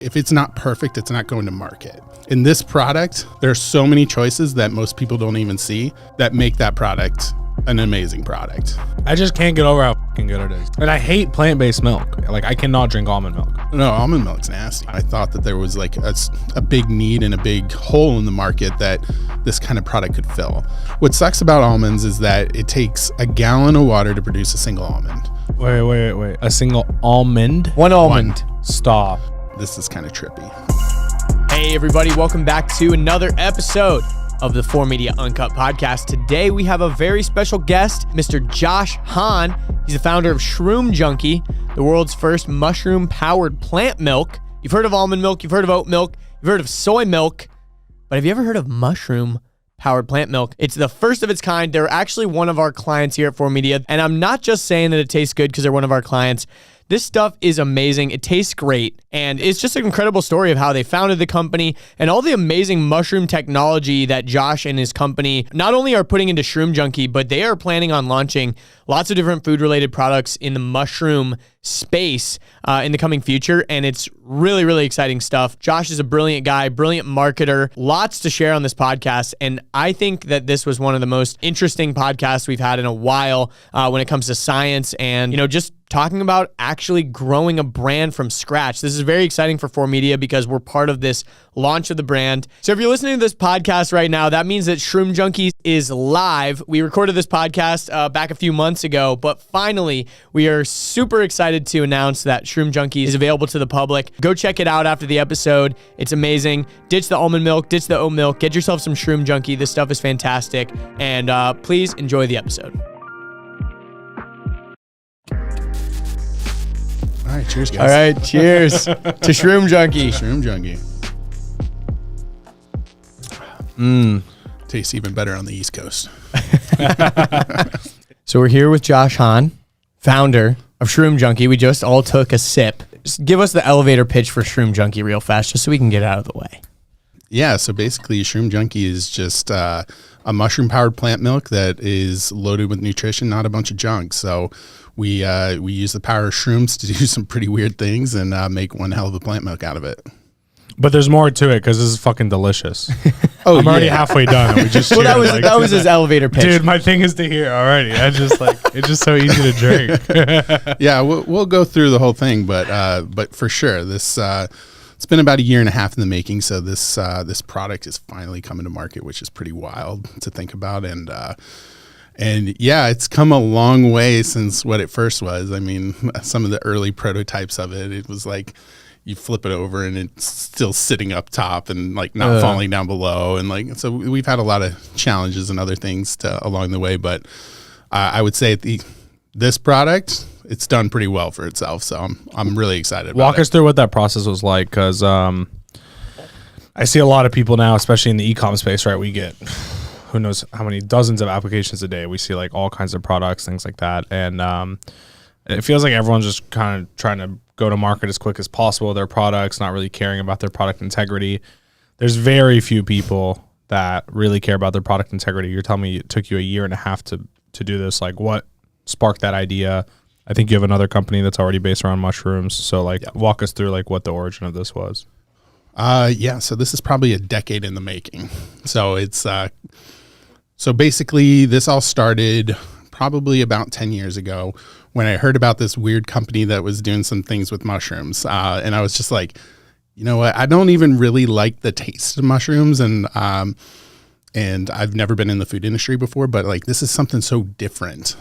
If it's not perfect, it's not going to market. In this product, there are so many choices that most people don't even see that make that product an amazing product. I just can't get over how fucking good it is. And I hate plant-based milk. Like, I cannot drink almond milk. No, almond milk's nasty. I thought that there was like a big need and a big hole in the market that this kind of product could fill. What sucks about almonds is that it takes a gallon of water to produce a single almond. Wait. A single almond? One almond. Stop. This is kind of trippy. Hey everybody, welcome back to another episode of the 4Media Uncut podcast. Today we have a very special guest, Mr. Josh Hahn. He's the founder of Shroom Junkie, the world's first mushroom-powered plant milk. You've heard of almond milk, you've heard of oat milk, you've heard of soy milk, but have you ever heard of mushroom-powered plant milk? It's the first of its kind. They're actually one of our clients here at 4Media, and I'm not just saying that it tastes good because they're one of our clients. This stuff is amazing. It tastes great. And it's just an incredible story of how they founded the company and all the amazing mushroom technology that Josh and his company not only are putting into Shroom Junkie, but they are planning on launching lots of different food-related products in the mushroom space in the coming future. And it's really, really exciting stuff. Josh is a brilliant guy, brilliant marketer, lots to share on this podcast. And I think that this was one of the most interesting podcasts we've had in a while when it comes to science and, just talking about actually growing a brand from scratch. This is very exciting for 4Media because we're part of this launch of the brand. So if you're listening to this podcast right now, that means that Shroom Junkie is live. We recorded this podcast back a few months ago, but finally, we are super excited to announce that Shroom Junkie is available to the public. Go check it out after the episode. It's amazing. Ditch the almond milk, ditch the oat milk, get yourself some Shroom Junkie. This stuff is fantastic. And please enjoy the episode. All right, cheers, guys. All right, cheers to Shroom Junkie. Shroom Junkie. Tastes even better on the East Coast. So we're here with Josh Hahn, founder of Shroom Junkie. We just all took a sip. Just give us the elevator pitch for Shroom Junkie real fast, just so we can get it out of the way. Yeah, so basically Shroom Junkie is just a mushroom-powered plant milk that is loaded with nutrition, not a bunch of junk. So we use the power of shrooms to do some pretty weird things and make one hell of a plant milk out of it. But there's more to it because this is fucking delicious. I'm already halfway done. And we just Well, that was his elevator pitch. Dude, my thing is to hear already. I just it's just so easy to drink. Yeah, we'll go through the whole thing, but for sure, this it's been about a year and a half in the making. So this product is finally coming to market, which is pretty wild to think about. And yeah, it's come a long way since what it first was. I mean, some of the early prototypes of it was like you flip it over and it's still sitting up top and like not falling down below. And so we've had a lot of challenges and other things along the way. But I would say this product, it's done pretty well for itself. So I'm really excited about it. Walk us through what that process was like, because I see a lot of people now, especially in the e-com space, right? We get who knows how many dozens of applications a day. We see like all kinds of products, things like that. And it feels like everyone's just kind of trying to go to market as quick as possible with their products, not really caring about their product integrity. There's very few people that really care about their product integrity. You're telling me it took you a year and a half to do this. Like, what sparked that idea? I think you have another company that's already based around mushrooms. So walk us through like what the origin of this was. So this is probably a decade in the making. So it's so basically this all started probably about 10 years ago when I heard about this weird company that was doing some things with mushrooms. And I was just like, you know what? I don't even really like the taste of mushrooms. And I've never been in the food industry before, but like, this is something so different.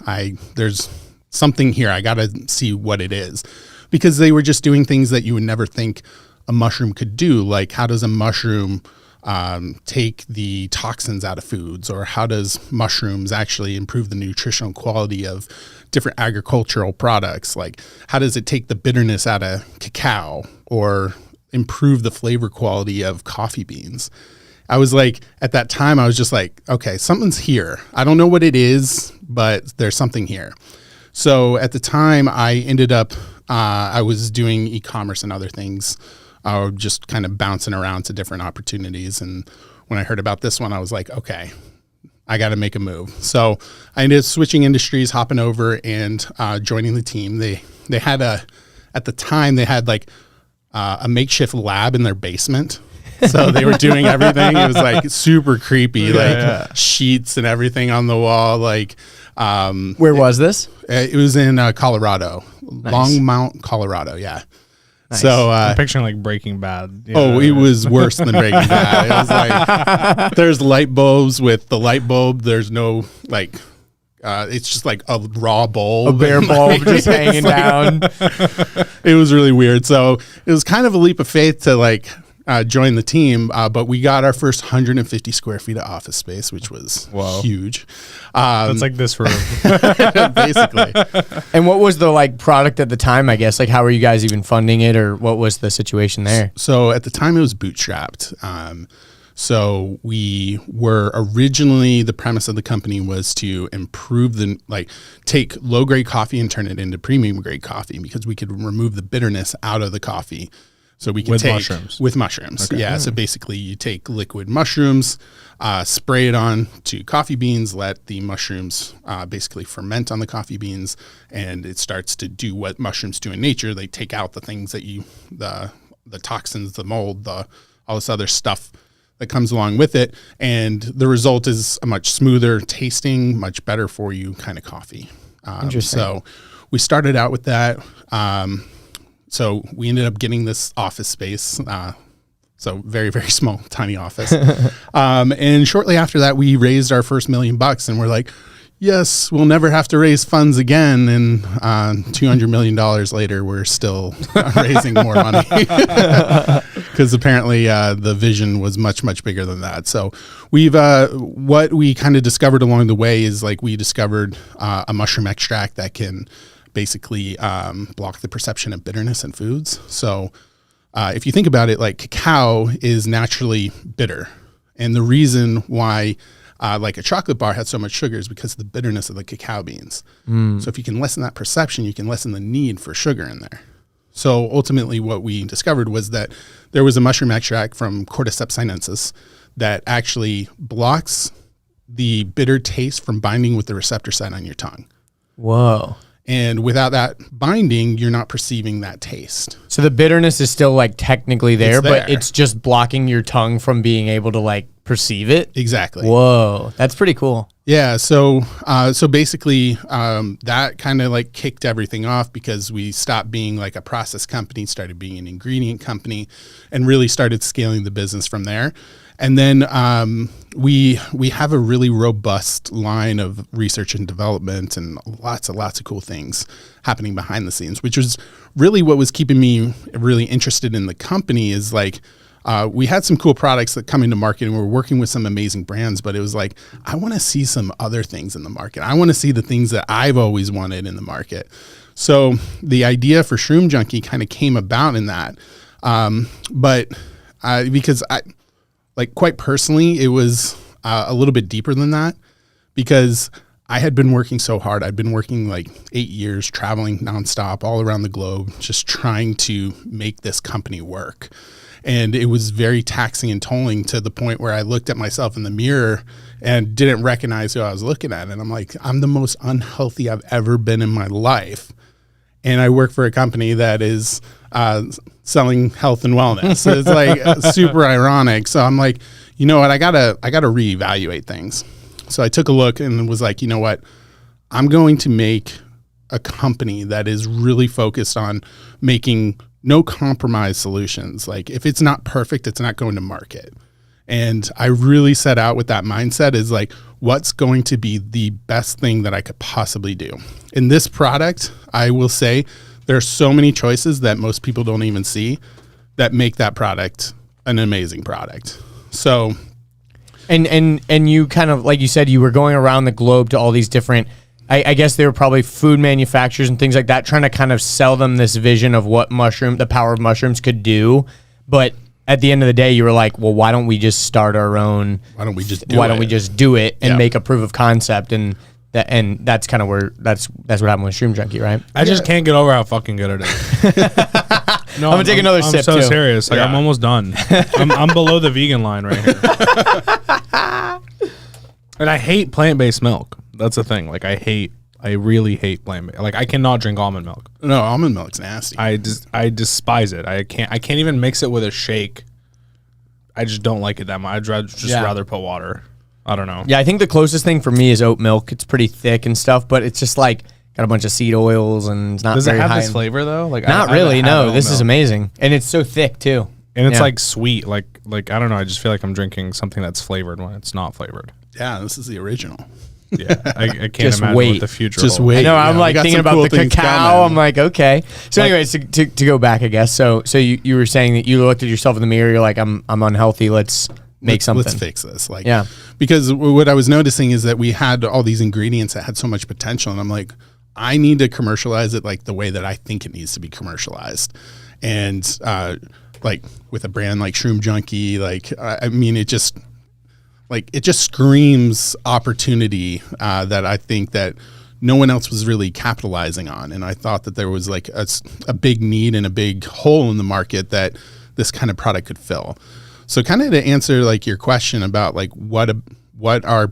There's something here. I got to see what it is, because they were just doing things that you would never think a mushroom could do. Like, how does a mushroom take the toxins out of foods, or how does mushrooms actually improve the nutritional quality of different agricultural products? Like, how does it take the bitterness out of cacao or improve the flavor quality of coffee beans? I was like, at that time, I was just like, okay, something's here. I don't know what it is, but there's something here. So at the time I ended up, I was doing e-commerce and other things. Just kind of bouncing around to different opportunities. And when I heard about this one, I was like, okay, I got to make a move. So I ended up switching industries, hopping over and joining the team. They had at the time they had like a makeshift lab in their basement. So they were doing everything. It was like super creepy, sheets and everything on the wall. Like, where was this? It was in Colorado, Longmont, Colorado. Yeah. Nice. So I'm picturing like Breaking Bad. It was worse than Breaking Bad. It was like there's light bulbs with the light bulb. There's no like. It's just like a raw bulb, a bare bulb just hanging down. It was really weird. So it was kind of a leap of faith to like join the team, but we got our first 150 square feet of office space, which was huge. That's like this room, basically. And what was the like product at the time? I guess like how were you guys even funding it, or what was the situation there? So at the time it was bootstrapped. So we were originally, the premise of the company was to improve take low grade coffee and turn it into premium grade coffee, because we could remove the bitterness out of the coffee. So we could with mushrooms. Okay. Yeah. So basically you take liquid mushrooms, spray it on to coffee beans, let the mushrooms basically ferment on the coffee beans, and it starts to do what mushrooms do in nature. They take out the things that the toxins, the mold, all this other stuff that comes along with it, and the result is a much smoother tasting, much better for you kind of coffee. Interesting. So we started out with that. So we ended up getting this office space. So very, very small, tiny office. And shortly after that, we raised our first $1 million, and we're like, yes, we'll never have to raise funds again. And $200 million later, we're still raising more money, because apparently the vision was much, much bigger than that. So we've what we kind of discovered along the way is like we discovered a mushroom extract that can basically block the perception of bitterness in foods. So if you think about it, like cacao is naturally bitter. And the reason why like a chocolate bar has so much sugar is because of the bitterness of the cacao beans. So if you can lessen that perception, you can lessen the need for sugar in there. So ultimately what we discovered was that there was a mushroom extract from Cordyceps sinensis that actually blocks the bitter taste from binding with the receptor site on your tongue. Whoa. And without that binding, you're not perceiving that taste. So the bitterness is still like technically there, It's but there. it's just blocking your tongue from being able to like perceive it. Exactly. Whoa, that's pretty cool. Yeah. So basically, that kind of like kicked everything off, because we stopped being like a process company, started being an ingredient company, and really started scaling the business from there. And then we have a really robust line of research and development, and lots of cool things happening behind the scenes, which was really what was keeping me really interested in the company. Is like we had some cool products that come into market, and we're working with some amazing brands, but it was like, I want to see some other things in the market. I want to see the things that I've always wanted in the market. So the idea for Shroom Junkie kind of came about in that. Because like quite personally, it was a little bit deeper than that, because I had been working so hard. I'd been working like 8 years, traveling nonstop all around the globe, just trying to make this company work. And it was very taxing and tolling, to the point where I looked at myself in the mirror and didn't recognize who I was looking at. And I'm like, I'm the most unhealthy I've ever been in my life. And I work for a company that is selling health and wellness. So it's like super ironic. So I'm like, you know what? I gotta reevaluate things. So I took a look and was like, you know what? I'm going to make a company that is really focused on making no compromise solutions. Like if it's not perfect, it's not going to market. And I really set out with that mindset, is like, what's going to be the best thing that I could possibly do? In this product, I will say there are so many choices that most people don't even see that make that product an amazing product. So, and you kind of, like you said, you were going around the globe to all these different, I guess they were probably food manufacturers and things like that, trying to kind of sell them this vision of what the power of mushrooms could do. But at the end of the day, you were like, well, why don't we just start our own? Why don't we just do it and Yeah. make a proof of concept? And that's kind of where that's what happened with Shroom Junkie, right? I just can't get over how fucking good it is. No, I'm gonna take another sip, I'm so too. serious. Like Yeah. I'm almost done. I'm below the vegan line right here. And I hate plant-based milk. That's the thing. Like I hate I really hate plant milk. Like I cannot drink almond milk. No, almond milk's nasty. I despise it. I can't even mix it with a shake. I just don't like it that much. I'd rather put water. I don't know. Yeah, I think the closest thing for me is oat milk. It's pretty thick and stuff, but it's just like got a bunch of seed oils and it's not Does it very have high this flavor though? Like not really. No, this is amazing, and it's so thick too. And it's like sweet. Like I don't know. I just feel like I'm drinking something that's flavored when it's not flavored. Yeah, this is the original. Yeah, I can't Just imagine wait. what the future Just holds. wait. I know. I'm Yeah, like we got thinking some about cool the things cacao. coming. I'm like, okay. So, anyways, to go back, I guess. So you were saying that you looked at yourself in the mirror. You're like, I'm unhealthy. Let's make something. Let's fix this. Like, Yeah. Because what I was noticing is that we had all these ingredients that had so much potential, and I'm like, I need to commercialize it like the way that I think it needs to be commercialized, and like with a brand like Shroom Junkie, like I mean, it just screams opportunity that I think that no one else was really capitalizing on. And I thought that there was like a big need and a big hole in the market that this kind of product could fill. So kind of to answer like your question about like what are,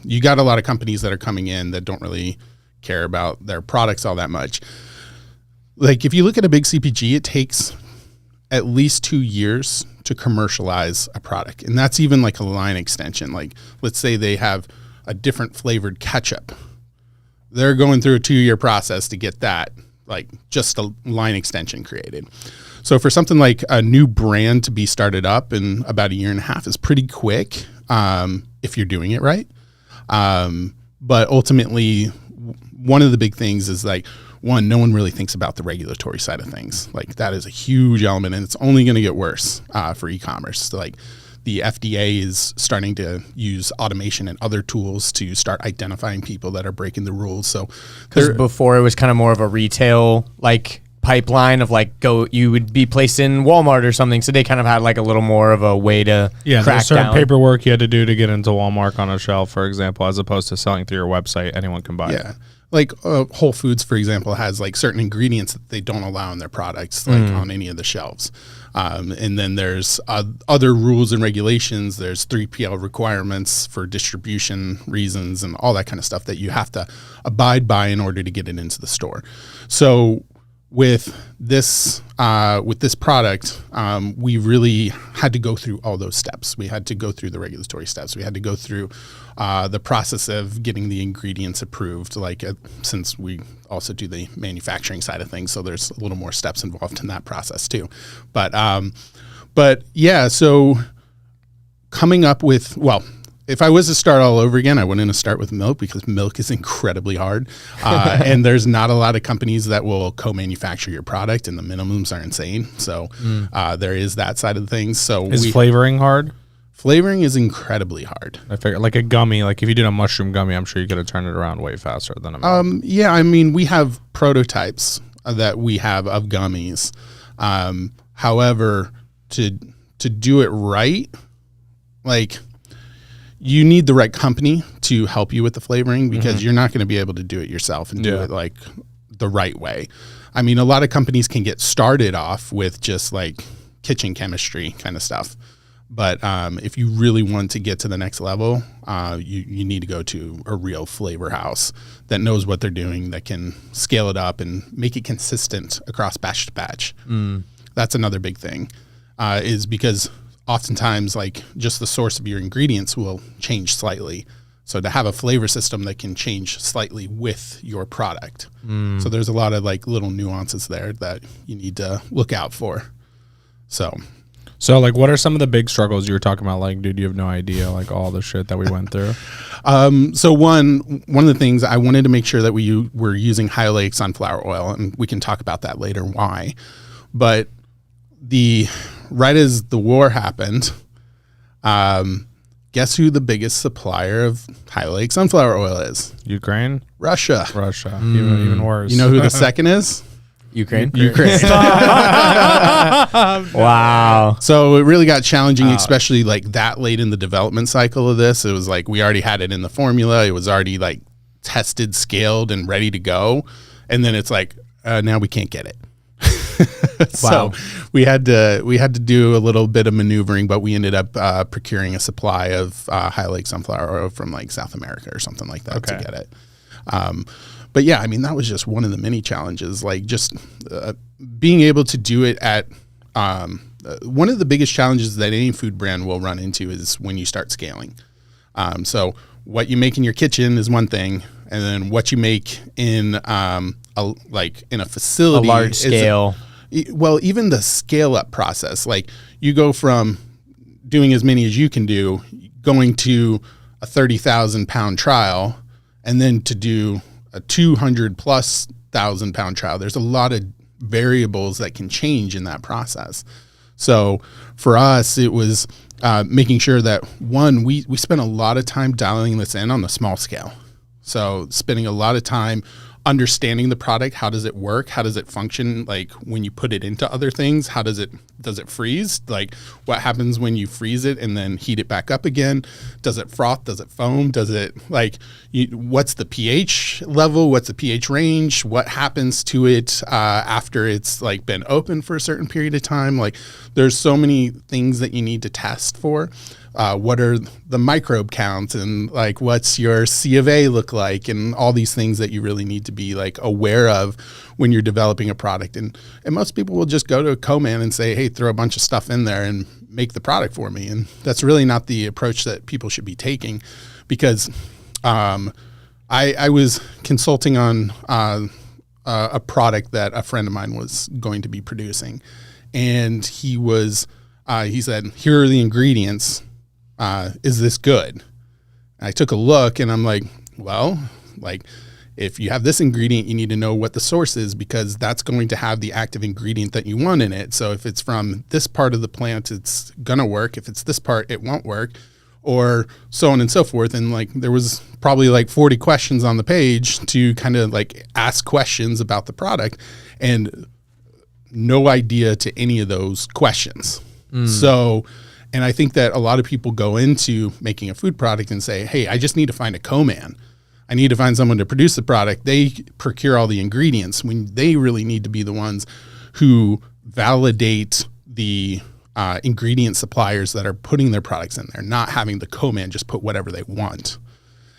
you got a lot of companies that are coming in that don't really care about their products all that much. Like if you look at a big CPG, it takes at least 2 years to commercialize a product. And that's even like a line extension. Like let's say they have a different flavored ketchup. They're going through a 2-year process to get that, like just a line extension created. So for something like a new brand to be started up in about 1.5 years is pretty quick if you're doing it right. But ultimately, one of the big things is like, one, no one really thinks about the regulatory side of things. Like that is a huge element, and it's only going to get worse for e-commerce. So like the FDA is starting to use automation and other tools to start identifying people that are breaking the rules. So Because before it was kind of more of a retail like pipeline of like you would be placed in Walmart or something. So they kind of had like a little more of a way to Yeah, crack there's certain down. paperwork you had to do to get into Walmart on a shelf, for example, as opposed to selling through your website. Anyone can buy it. yeah. Like Whole Foods, for example, has like certain ingredients that they don't allow in their products, like on any of the shelves. And then there's other rules and regulations. There's 3PL requirements for distribution reasons and all that kind of stuff that you have to abide by in order to get it into the store. So with this product, we really had to go through all those steps. We had to go through the regulatory steps. We had to go through the process of getting the ingredients approved, since we also do the manufacturing side of things. So there's a little more steps involved in that process too. But yeah, so coming up with, well, if I was to start all over again, I wouldn't start with milk because milk is incredibly hard. And there's not a lot of companies that will co-manufacture your product, and the minimums are insane. So there is that side of things. So Is flavoring hard? Flavoring is incredibly hard. I figure like a gummy, like if you did a mushroom gummy, I'm sure you could have turned it around way faster than a milk. Yeah, I mean, we have prototypes that we have of gummies. However, to do it right, like you need the right company to help you with the flavoring because you're not going to be able to do it yourself and do it like the right way. I mean, a lot of companies can get started off with just like kitchen chemistry kind of stuff. But if you really want to get to the next level, you need to go to a real flavor house that knows what they're doing, that can scale it up and make it consistent across batch to batch. That's another big thing, is because oftentimes like just the source of your ingredients will change slightly. So to have a flavor system that can change slightly with your product. So there's a lot of like little nuances there that you need to look out for. So like what are some of the big struggles you were talking about? Like, dude, you have no idea, like all the shit that we went through. So one of the things I wanted to make sure that we were using high oleic sunflower oil, and we can talk about that later why. But right as the war happened, guess who the biggest supplier of high oleic sunflower oil is? Ukraine? Russia. Even worse. You know who the second is? Ukraine. Wow. So it really got challenging, especially like that late in the development cycle of this. It was like we already had it in the formula. It was already like tested, scaled, and ready to go. And then it's like, now we can't get it. So we had to do a little bit of maneuvering, but we ended up procuring a supply of high oleic sunflower oil from like South America or something like that to get it. but yeah, I mean, that was just one of the many challenges, like just being able to do it at, one of the biggest challenges that any food brand will run into is when you start scaling. So what you make in your kitchen is one thing, and then what you make in in a facility, a large scale. Well, even the scale up process, like you go from doing as many as you can do, going to a 30,000 pound trial, and then to do a 200,000+ pound trial. There's a lot of variables that can change in that process. So for us, it was making sure that, one, we spent a lot of time dialing this in on the small scale. So spending a lot of time understanding the product. How does it work? How does it function? Like when you put it into other things, how does it freeze? Like what happens when you freeze it and then heat it back up again? Does it froth? Does it foam? Does it what's the pH level? What's the pH range? What happens to it after it's like been open for a certain period of time? Like there's so many things that you need to test for. What are the microbe counts, and like what's your C of A look like, and all these things that you really need to be like aware of when you're developing a product. And most people will just go to a co-man and say, hey, throw a bunch of stuff in there and make the product for me. And that's really not the approach that people should be taking, because I was consulting on a product that a friend of mine was going to be producing, and he said, here are the ingredients. Is this good? I took a look and I'm like, well, like if you have this ingredient, you need to know what the source is, because that's going to have the active ingredient that you want in it. So if it's from this part of the plant, it's going to work. If it's this part, it won't work, or so on and so forth. And like, there was probably like 40 questions on the page to kind of like ask questions about the product, and no idea to any of those questions. So, and I think that a lot of people go into making a food product and say, hey, I just need to find a co-man. I need to find someone to produce the product. They procure all the ingredients, when they really need to be the ones who validate the ingredient suppliers that are putting their products in there, not having the co-man just put whatever they want.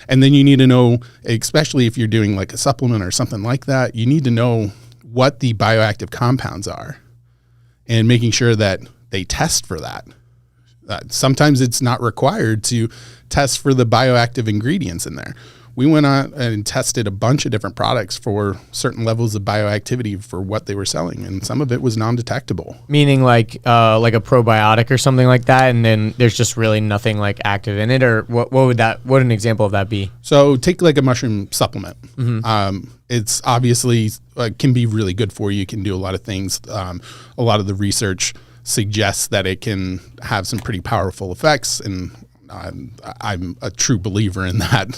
And then you need to know, especially if you're doing like a supplement or something like that, you need to know what the bioactive compounds are and making sure that they test for that. Sometimes it's not required to test for the bioactive ingredients in there. We went on and tested a bunch of different products for certain levels of bioactivity for what they were selling, and some of it was non-detectable. Meaning like a probiotic or something like that, and then there's just really nothing like active in it, or what would an example of that be? So take like a mushroom supplement. Mm-hmm. It's obviously can be really good for you. It can do a lot of things. A lot of the research suggests that it can have some pretty powerful effects, and I'm a true believer in that.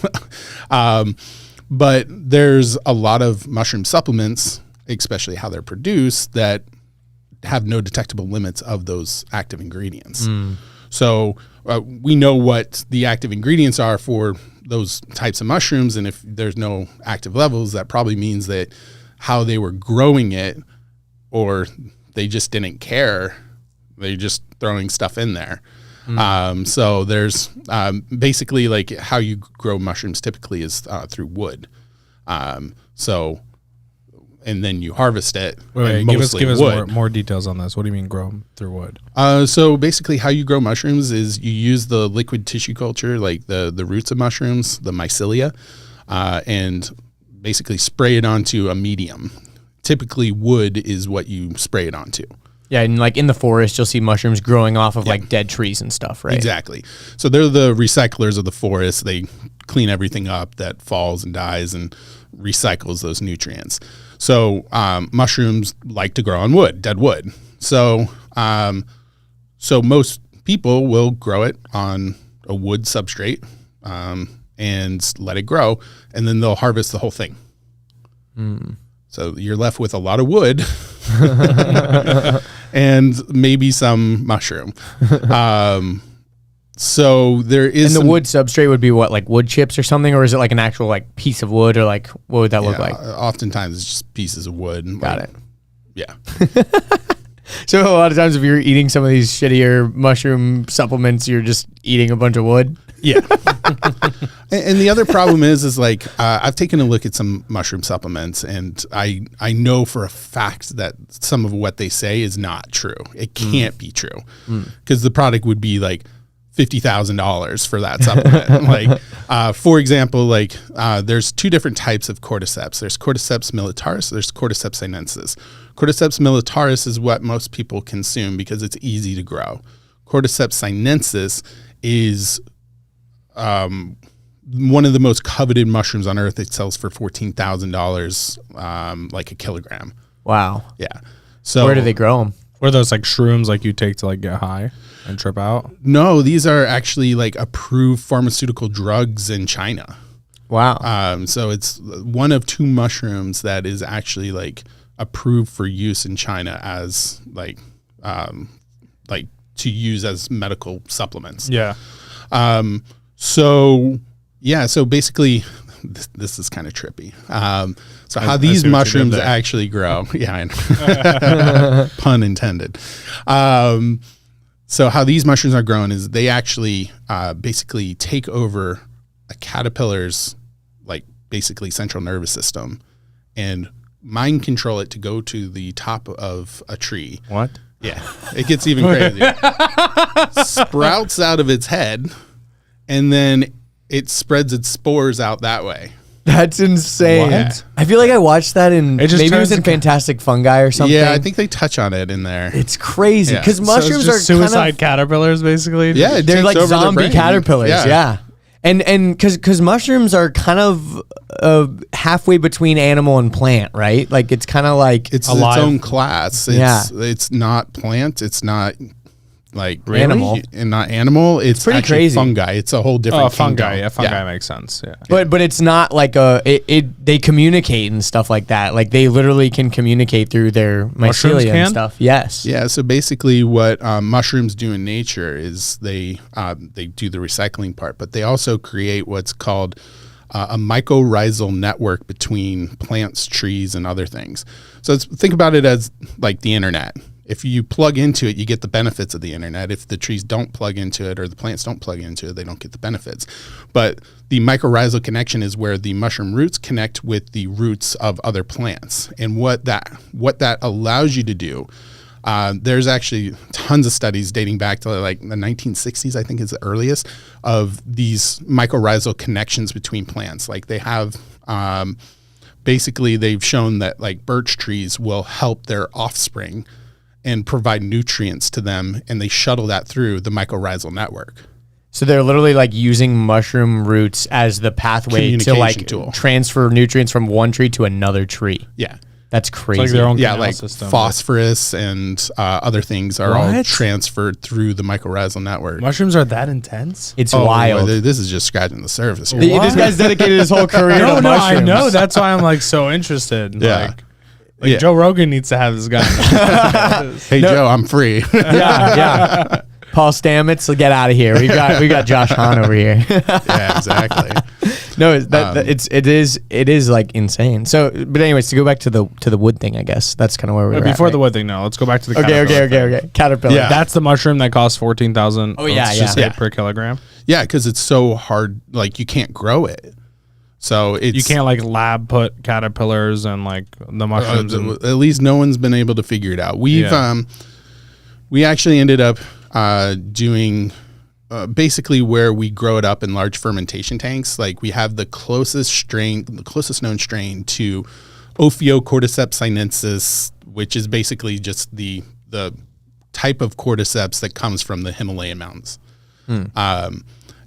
But there's a lot of mushroom supplements, especially how they're produced, that have no detectable limits of those active ingredients. So we know what the active ingredients are for those types of mushrooms, and if there's no active levels, that probably means that how they were growing it, or they just didn't care. They're just throwing stuff in there. So there's basically like how you grow mushrooms typically is through wood. So, and then you harvest it. Wait, give us more details on this. What do you mean grow them through wood? So basically how you grow mushrooms is you use the liquid tissue culture, like the roots of mushrooms, the mycelia, and basically spray it onto a medium. Typically wood is what you spray it onto. Yeah, and like in the forest, you'll see mushrooms growing off of like dead trees and stuff, right? Exactly. So they're the recyclers of the forest. They clean everything up that falls and dies and recycles those nutrients. So mushrooms like to grow on wood, dead wood. So so most people will grow it on a wood substrate and let it grow, and then they'll harvest the whole thing. So you're left with a lot of wood and maybe some mushroom. So there is. And the wood substrate would be what, like wood chips or something, or is it like an actual like piece of wood, or like what would that look like? Oftentimes it's just pieces of wood. Got it. Yeah. So a lot of times if you're eating some of these shittier mushroom supplements, you're just eating a bunch of wood. Yeah. And the other problem is like I've taken a look at some mushroom supplements, and I know for a fact that some of what they say is not true. It can't be true because the product would be like $50,000 for that supplement. Like, for example, like there's two different types of cordyceps. There's Cordyceps militaris. There's Cordyceps sinensis. Cordyceps militaris is what most people consume because it's easy to grow. Cordyceps sinensis is one of the most coveted mushrooms on earth. It sells for $14,000, like a kilogram. Wow. Yeah. So where do they grow them? Were those like shrooms like you take to like get high and trip out? No, these are actually like approved pharmaceutical drugs in China. Wow. So it's one of two mushrooms that is actually like approved for use in China as like to use as medical supplements. Yeah. So basically this is kind of trippy. So how these mushrooms actually grow. Yeah, I know. Pun intended. So how these mushrooms are grown is they actually basically take over a caterpillar's like basically central nervous system and mind control it to go to the top of a tree. What? Yeah, it gets even crazier. Sprouts out of its head, and then it spreads its spores out that way. That's insane. What? I feel like I watched that in It just maybe it was turns in Fantastic Fungi or something. Yeah, I think they touch on it in there. it's crazy Yeah. because So mushrooms So it's just are suicide kind of, caterpillars, basically. Yeah, it they're takes like over their zombie brain. caterpillars. Yeah. And because mushrooms are kind of halfway between animal and plant, right? Like it's kind of like It's alive. its own class. It's not plant. It's not like Animal. and not animal. It's pretty actually crazy. Fungi. It's a whole different fungi. kingdom. Yeah, fungi makes sense. Yeah. but it's not like they communicate and stuff like that. Like they literally can communicate through their Mushrooms mycelia and can? stuff. Yes. Yeah, so basically what mushrooms do in nature is they do the recycling part, but they also create what's called a mycorrhizal network between plants, trees, and other things. So think about it as like the internet. If you plug into it, you get the benefits of the internet. If the trees don't plug into it or the plants don't plug into it, they don't get the benefits. But the mycorrhizal connection is where the mushroom roots connect with the roots of other plants. And what that allows you to do, there's actually tons of studies dating back to like the 1960s, I think is the earliest, of these mycorrhizal connections between plants. Like they have, basically they've shown that like birch trees will help their offspring and provide nutrients to them, and they shuttle that through the mycorrhizal network. So they're literally like using mushroom roots as the pathway to like Communication tool. transfer nutrients from one tree to another tree. Yeah. That's crazy. like their own Yeah, canal like system. phosphorus and other things are all What? transferred through the mycorrhizal network. Mushrooms are that intense? It's Oh, wild. This is just scratching the surface here. This guy's dedicated his whole career to I mushrooms. know. That's why I'm like so interested. Yeah. Like Yeah. Joe Rogan needs to have this guy. Hey, Joe, I'm free. yeah. Paul Stamets, get out of here. We got Josh Hahn over here. Yeah, exactly. No, it is like insane. So, but anyways, to go back to the wood thing, I guess that's kind of where we're Before at, the right? wood thing, no. Let's go back to the Okay. Caterpillar. Yeah. That's the mushroom that costs 14,000. Oh, yeah, let's just yeah. say per kilogram. Yeah, because it's so hard. Like you can't grow it, so it's You can't like lab put caterpillars and like the mushrooms. at least no one's been able to figure it out. We actually ended up doing basically where we grow it up in large fermentation tanks. Like we have the closest known strain to Ophiocordyceps sinensis, which is basically just the type of cordyceps that comes from the Himalayan mountains.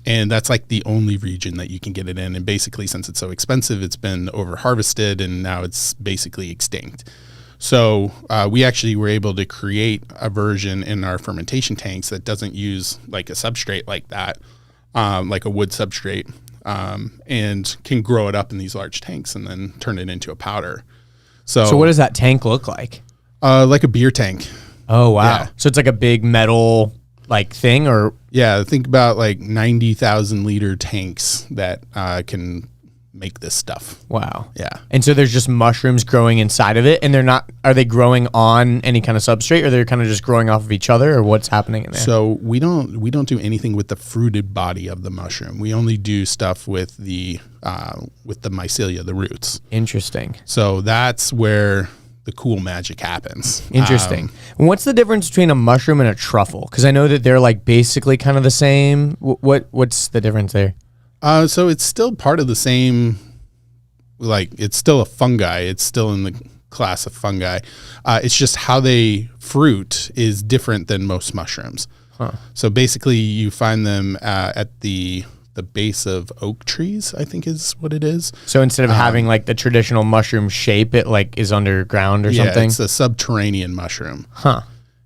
And that's like the only region that you can get it in. And basically, since it's so expensive, it's been over harvested and now it's basically extinct. So we actually were able to create a version in our fermentation tanks that doesn't use like a substrate like that, like a wood substrate, and can grow it up in these large tanks and then turn it into a powder. So what does that tank look like? Like a beer tank. Oh wow! Yeah. So it's like a big metal like thing, or Yeah, think about like 90,000 liter tanks that can make this stuff. Wow. Yeah. And so there's just mushrooms growing inside of it, and are they growing on any kind of substrate, or they're kind of just growing off of each other, or what's happening in there? So we don't do anything with the fruited body of the mushroom. We only do stuff with the mycelia, the roots. Interesting. So that's where the cool magic happens. Interesting. And what's the difference between a mushroom and a truffle? Because I know that they're like basically kind of the same. What's the difference there? So it's still part of the same, like it's still a fungi. It's still in the class of fungi. It's just how they fruit is different than most mushrooms. Huh. So basically you find them at the base of oak trees, I think is what it is. So instead of having like the traditional mushroom shape, it like is underground or something? It's a subterranean mushroom. Huh.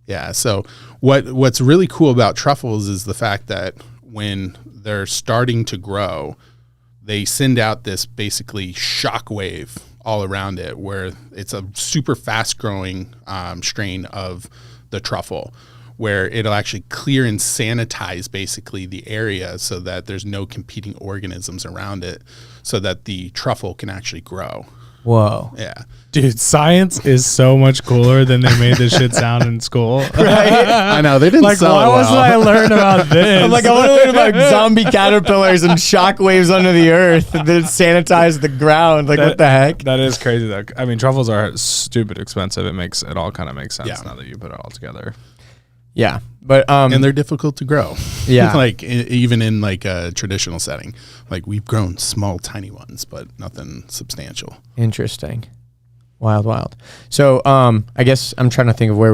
Yeah. So what's really cool about truffles is the fact that when they're starting to grow, they send out this basically shock wave all around it, where it's a super fast growing strain of the truffle, where it'll actually clear and sanitize basically the area so that there's no competing organisms around it, so that the truffle can actually grow. Whoa. Yeah. Dude, science is so much cooler than they made this shit sound in school. Right? I know, they didn't Like, sell why it well. wasn't I learn about this? I'm like, I want to learn about zombie caterpillars and shock waves under the earth that sanitize the ground. Like, what the heck? That is crazy, though. I mean, truffles are stupid expensive. It all kind of makes sense Yeah. now that you put it all together. Yeah. But and they're difficult to grow. Yeah. Like even in like a traditional setting, like we've grown small, tiny ones, but nothing substantial. interesting. Wild. So, I guess I'm trying to think of where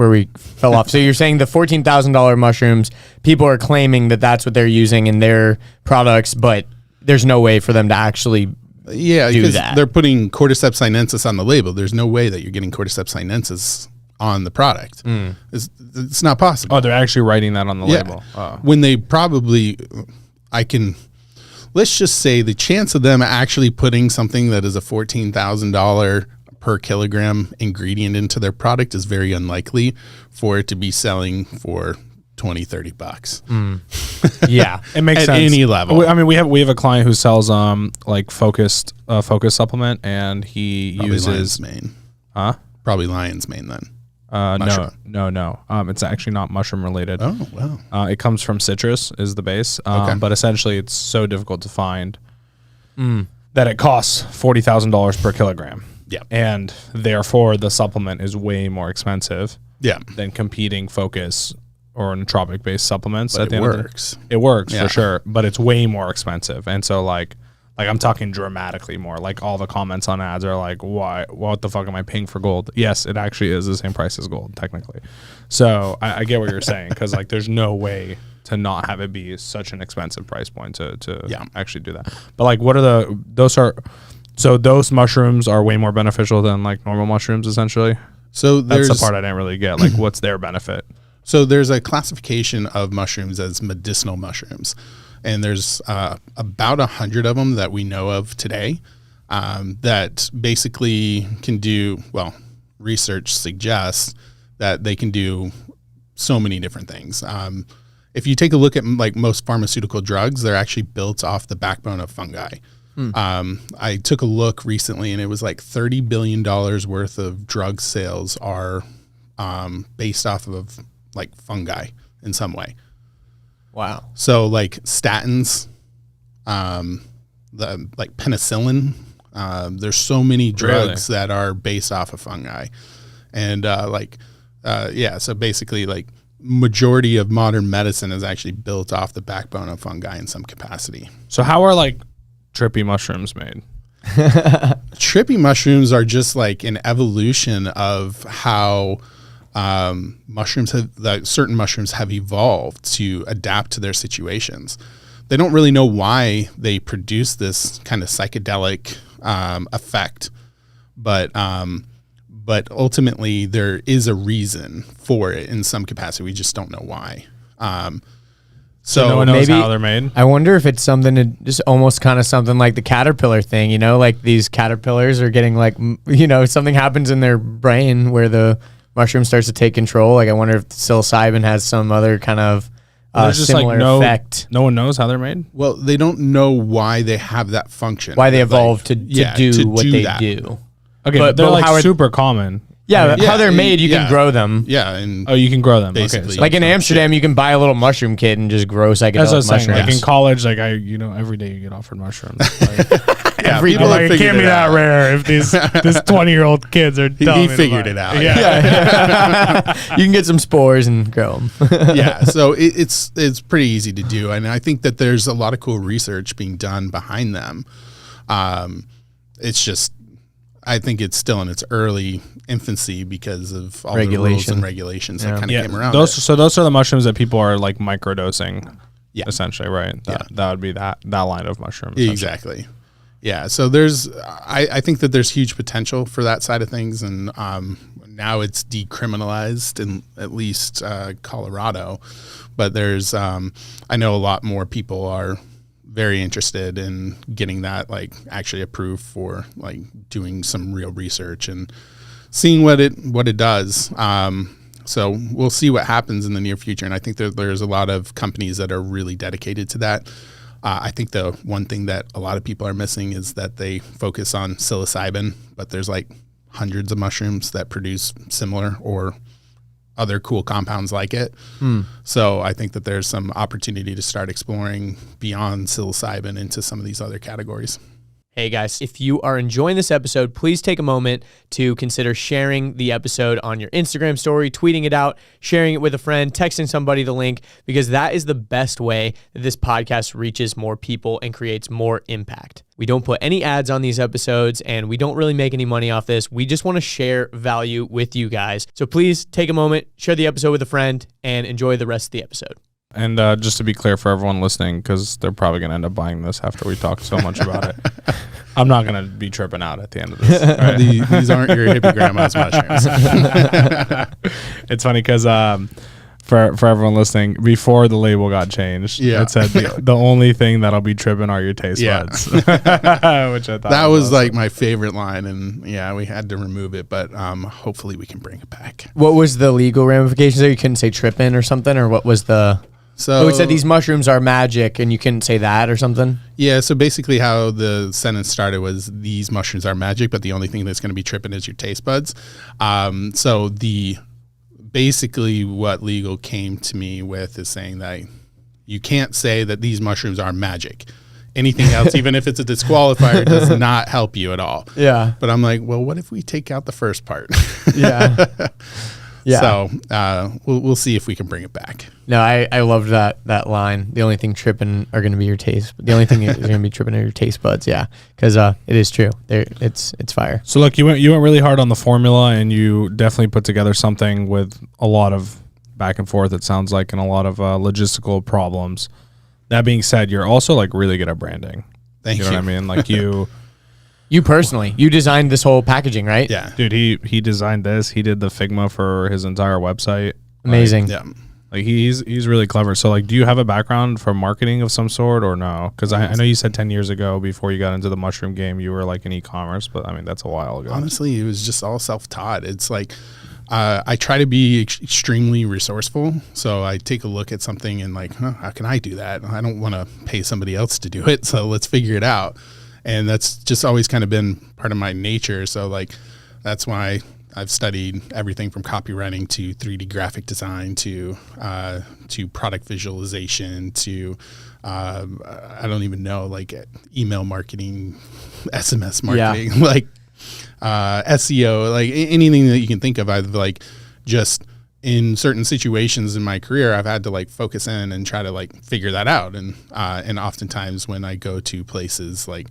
we fell off. So you're saying the $14,000 mushrooms, people are claiming that that's what they're using in their products, but there's no way for them to actually Yeah, do because that. they're putting Cordyceps sinensis on the label. There's no way that you're getting Cordyceps sinensis on the product. It's not possible. Oh, they're actually writing that on the label. Oh. When they probably, let's just say the chance of them actually putting something that is a $14,000 per kilogram ingredient into their product is very unlikely for it to be selling for $20-30. Yeah. It makes At sense. any level. I mean, we have a client who sells like focus supplement, and he Probably uses lion's mane. huh? Probably lion's mane then. No. It's actually not mushroom related. Oh, wow. It comes from citrus is the base, but essentially it's so difficult to find that it costs $40,000 per kilogram. Yeah. And therefore the supplement is way more expensive Yeah. than competing focus or nootropic based supplements. But at the it end of the- works. It works Yeah. for sure, but it's way more expensive. And so like I'm talking dramatically more. Like all the comments on ads are like, why? What the fuck am I paying for gold? Yes, it actually is the same price as gold, technically. So I get what you're saying, because like there's no way to not have it be such an expensive price point to actually do that. But like, what are those mushrooms are way more beneficial than like normal mushrooms, essentially. So That's the part I didn't really get. Like, what's their benefit? So there's a classification of mushrooms as medicinal mushrooms, and there's about 100 of them that we know of today that basically can do, well, research suggests that they can do so many different things. If you take a look at like most pharmaceutical drugs, they're actually built off the backbone of fungi. I took a look recently, and it was like $30 billion worth of drug sales are based off of like fungi in some way. Wow. So like statins, like penicillin, there's so many drugs that are based off of fungi. And so basically like majority of modern medicine is actually built off the backbone of fungi in some capacity. So how are like trippy mushrooms made? Trippy mushrooms are just like an evolution of how certain mushrooms have evolved to adapt to their situations. They don't really know why they produce this kind of psychedelic effect, but ultimately there is a reason for it in some capacity. We just don't know why. So no one knows maybe how they're made. I wonder if it's something to just almost kind of something like the caterpillar thing, you know, like these caterpillars are getting like, something happens in their brain where the mushroom starts to take control. Like I wonder if psilocybin has some other kind of There's just similar effect. No one knows how they're made. Well, they don't know why they have that function. Why they evolved to do what they do. Okay, But they're like how super common. Yeah, how they're made, you can grow them. Yeah, and you can grow them. basically. Okay, so Like in Amsterdam, you can buy a little mushroom kit and just grow that's what I psychedelic was saying. mushrooms. Like in college, like every day you get offered mushrms. Like, yeah, every people day. have it figured can't be it out. that rare if this 20-year-old kids are telling He me to figured buy it out. Yeah. You can get some spores and grow them. Yeah, so it's pretty easy to do, and I think that there's a lot of cool research being done behind them. It's just, I think it's still in its early infancy because of all the rules and regulations that kind of came around. So those are the mushrooms that people are like microdosing. Yeah. Essentially, right? That would be that line of mushroom. Exactly. Yeah. So there's, I think that there's huge potential for that side of things, and now it's decriminalized in at least Colorado, but there's, I know a lot more people are very interested in getting that like actually approved for like doing some real research and seeing what it does. So we'll see what happens in the near future. And I think that there's a lot of companies that are really dedicated to that. I think the one thing that a lot of people are missing is that they focus on psilocybin, but there's like hundreds of mushrooms that produce similar or other cool compounds like it. So I think that there's some opportunity to start exploring beyond psilocybin into some of these other categories. Hey guys, if you are enjoying this episode, please take a moment to consider sharing the episode on your Instagram story, tweeting it out, sharing it with a friend, texting somebody the link, because that is the best way that this podcast reaches more people and creates more impact. We don't put any ads on these episodes and we don't really make any money off this. We just want to share value with you guys. So please take a moment, share the episode with a friend, and enjoy the rest of the episode. And just to be clear for everyone listening, because they're probably going to end up buying this after we talk so much about it, I'm not going to be tripping out at the end of this. Right? These aren't your hippie grandma's mushrooms. It's funny because for everyone listening, before the label got changed, it said the only thing that'll be tripping are your taste buds. Which I thought that was awesome. like my favorite line, and we had to remove it, but hopefully we can bring it back. What was the legal ramifications there? You couldn't say tripping or something, or what was the... So it said these mushrooms are magic and you couldn't say that or something? Yeah, so basically how the sentence started was these mushrooms are magic, but the only thing that's going to be tripping is your taste buds. So basically what legal came to me with is saying that you can't say that these mushrooms are magic. Anything else, even if it's a disqualifier, does not help you at all. Yeah. But I'm like, well, what if we take out the first part? Yeah. Yeah. So we'll see if we can bring it back. No, I loved that line. The only thing tripping are going to be your taste. The only thing is going to be tripping are your taste buds. Yeah, because it is true. It's fire. So look, you went really hard on the formula, and you definitely put together something with a lot of back and forth. It sounds like, and a lot of logistical problems. That being said, you're also like really good at branding. Thank you. You know what I mean? Like you. You personally, you designed this whole packaging, right? Yeah. Dude, he designed this. He did the Figma for his entire website. Amazing. Yeah. Like he's really clever. So like, do you have a background for marketing of some sort or no? Because I know you said 10 years ago before you got into the mushroom game, you were like in e-commerce, but I mean, that's a while ago. Honestly, it was just all self-taught. It's like I try to be extremely resourceful. So I take a look at something and like, how can I do that? I don't want to pay somebody else to do it. So let's figure it out. And that's just always kind of been part of my nature. So like, that's why I've studied everything from copywriting to 3D graphic design to product visualization to I don't even know, like email marketing, SMS marketing, like SEO, like anything that you can think of. I've like just in certain situations in my career, I've had to like focus in and try to like figure that out. And oftentimes when I go to places like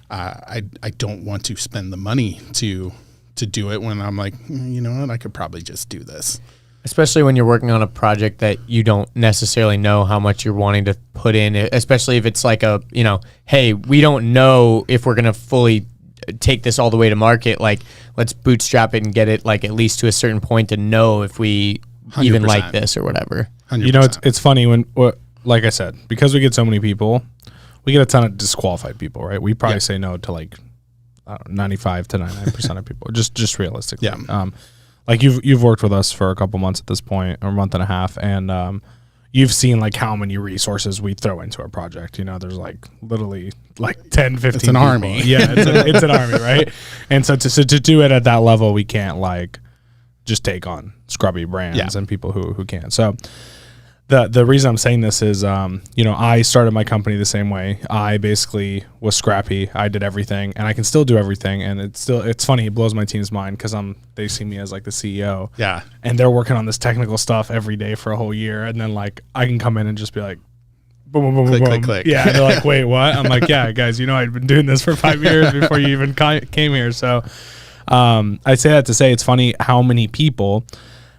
I don't want to spend the money to do it when I'm like, you know what, I could probably just do this. Especially when you're working on a project that you don't necessarily know how much you're wanting to put in, especially if it's like hey, we don't know if we're going to fully take this all the way to market. Like, let's bootstrap it and get it like at least to a certain point to know if we 100%. Even like this or whatever. 100%. You know, it's funny when, like I said, because we get so many people, we get a ton of disqualified people, right? We probably say no to like 95 to 99% of people, just realistically. Yeah. Like you've worked with us for a couple months at this point, or a month and a half, and you've seen like how many resources we throw into a project. There's like literally like 10, 15 It's an people. army. Yeah, it's an army, right? And so to do it at that level, we can't like just take on scrubby brands and people who can't. So the reason I'm saying this is, I started my company the same way. I basically was scrappy. I did everything, and I can still do everything. And it's funny. It blows my team's mind because they see me as like the CEO. Yeah. And they're working on this technical stuff every day for a whole year, and then like I can come in and just be like, boom, boom, boom, Click, boom, click, boom. click. Yeah. They're like, wait, what? I'm like, yeah, guys. I'd been doing this for 5 years before you even came here. So, I say that to say it's funny how many people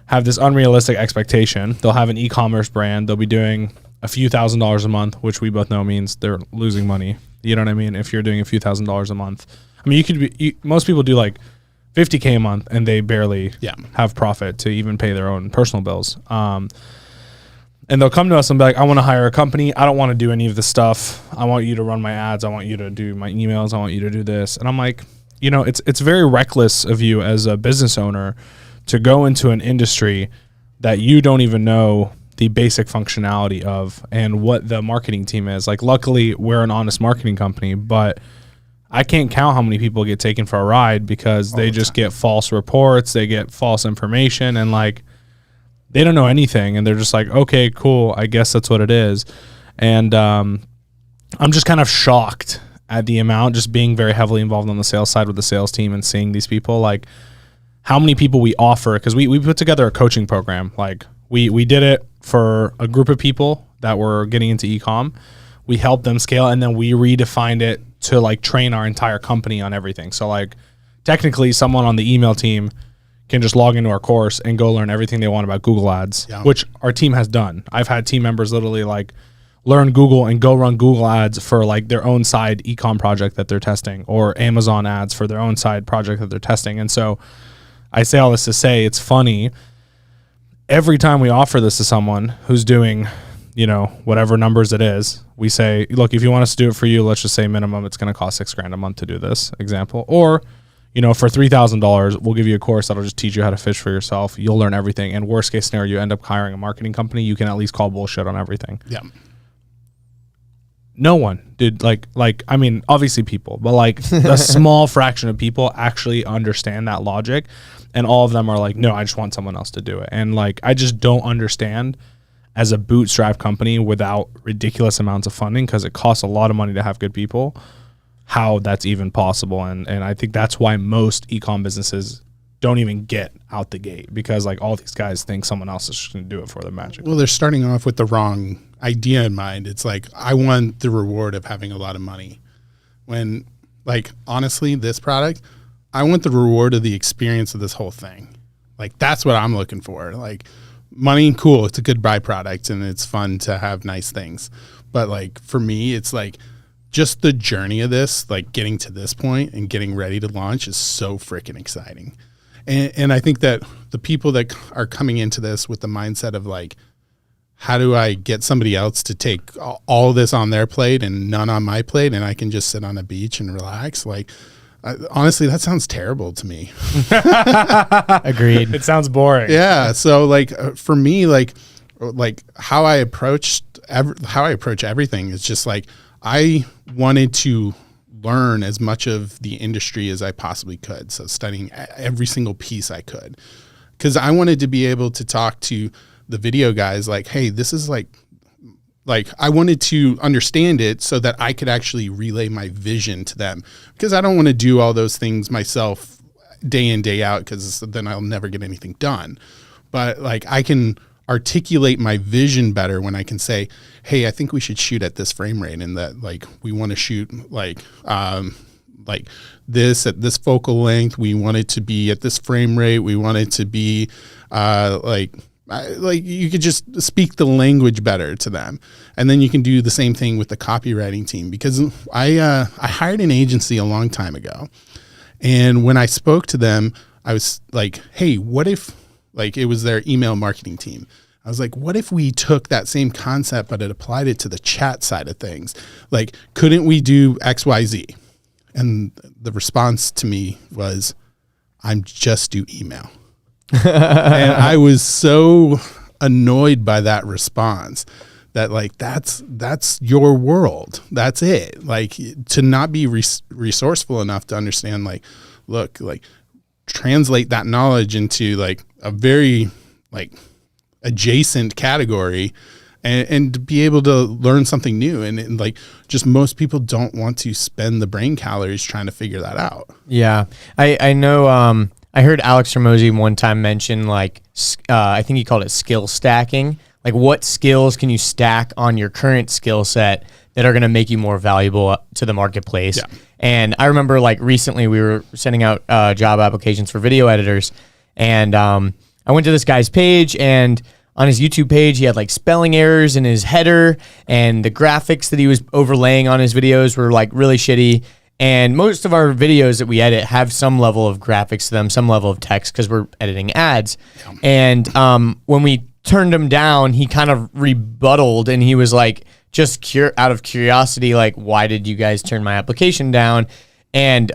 have this unrealistic expectation. They'll have an e-commerce brand. They'll be doing a few $1,000s a month, which we both know means they're losing money. You know what I mean? If you're doing a few $1,000s a month, I mean, most people do like $50K a month and they barely have profit to even pay their own personal bills. And they'll come to us and be like, I want to hire a company. I don't want to do any of this stuff. I want you to run my ads. I want you to do my emails. I want you to do this. And I'm like, it's very reckless of you as a business owner to go into an industry that you don't even know the basic functionality of and what the marketing team is. Like, luckily, we're an honest marketing company, but I can't count how many people get taken for a ride because they just get false reports, they get false information, and like they don't know anything, and they're just like, okay, cool, I guess that's what it is. And I'm just kind of shocked at the amount, just being very heavily involved on the sales side with the sales team and seeing these people, like how many people we offer, because we put together a coaching program. Like we did it for a group of people that were getting into e-com. We helped them scale, and then we redefined it to like train our entire company on everything. So like technically someone on the email team can just log into our course and go learn everything they want about Google ads, which our team has done. I've had team members literally like learn Google and go run Google ads for like their own side e-com project that they're testing, or Amazon ads for their own side project that they're testing. And so I say all this to say it's funny. Every time we offer this to someone who's doing, whatever numbers it is, we say, look, if you want us to do it for you, let's just say minimum it's going to cost $6,000 a month to do this example. Or, for $3,000, we'll give you a course that'll just teach you how to fish for yourself. You'll learn everything. And worst case scenario, you end up hiring a marketing company. You can at least call bullshit on everything. Yeah. No one did I mean, obviously people, but like a small fraction of people actually understand that logic, and all of them are like, no, I just want someone else to do it. And like, I just don't understand as a bootstrap company without ridiculous amounts of funding, because it costs a lot of money to have good people, how that's even possible. And I think that's why most e-com businesses don't even get out the gate, because like all these guys think someone else is just going to do it for them magically. Well, they're starting off with the wrong idea in mind. It's like, I want the reward of having a lot of money, when like, honestly, this product, I want the reward of the experience of this whole thing. Like, that's what I'm looking for. Like, money, cool, it's a good byproduct and it's fun to have nice things, but like for me, it's like just the journey of this, like getting to this point and getting ready to launch, is so freaking exciting. And I think that the people that are coming into this with the mindset of like, how do I get somebody else to take all this on their plate and none on my plate, and I can just sit on a beach and relax? Like, honestly, that sounds terrible to me. Agreed. It sounds boring. Yeah. So like for me, like how I approach everything is just like, I wanted to learn as much of the industry as I possibly could. So studying every single piece I could, because I wanted to be able to talk to the video guys like, hey, this is like I wanted to understand it so that I could actually relay my vision to them, because I don't want to do all those things myself day in, day out, because then I'll never get anything done. But like, I can articulate my vision better when I can say, hey, I think we should shoot at this frame rate, and that like we want to shoot like this at this focal length. We want it to be at this frame rate. We want it to be like you could just speak the language better to them. And then you can do the same thing with the copywriting team, because I hired an agency a long time ago. And when I spoke to them, I was like, hey, what if, like, it was their email marketing team. I was like, what if we took that same concept, but it applied it to the chat side of things? Like, couldn't we do X, Y, Z? And the response to me was, I'm just do email. And I was so annoyed by that response. That like that's your world. That's it. Like to not be resourceful enough to understand like, look, like translate that knowledge into like a very like adjacent category and to be able to learn something new. And like just most people don't want to spend the brain calories trying to figure that out. Yeah. I know, I heard Alex Ramosi one time mention like, I think he called it skill stacking. Like what skills can you stack on your current skill set that are going to make you more valuable to the marketplace? Yeah. And I remember like recently we were sending out job applications for video editors, and I went to this guy's page, and on his YouTube page, he had like spelling errors in his header, and the graphics that he was overlaying on his videos were like really shitty. And most of our videos that we edit have some level of graphics to them, some level of text, because we're editing ads. Yeah. And when we turned him down, he kind of rebutted, and he was like, just out of curiosity, like, why did you guys turn my application down? And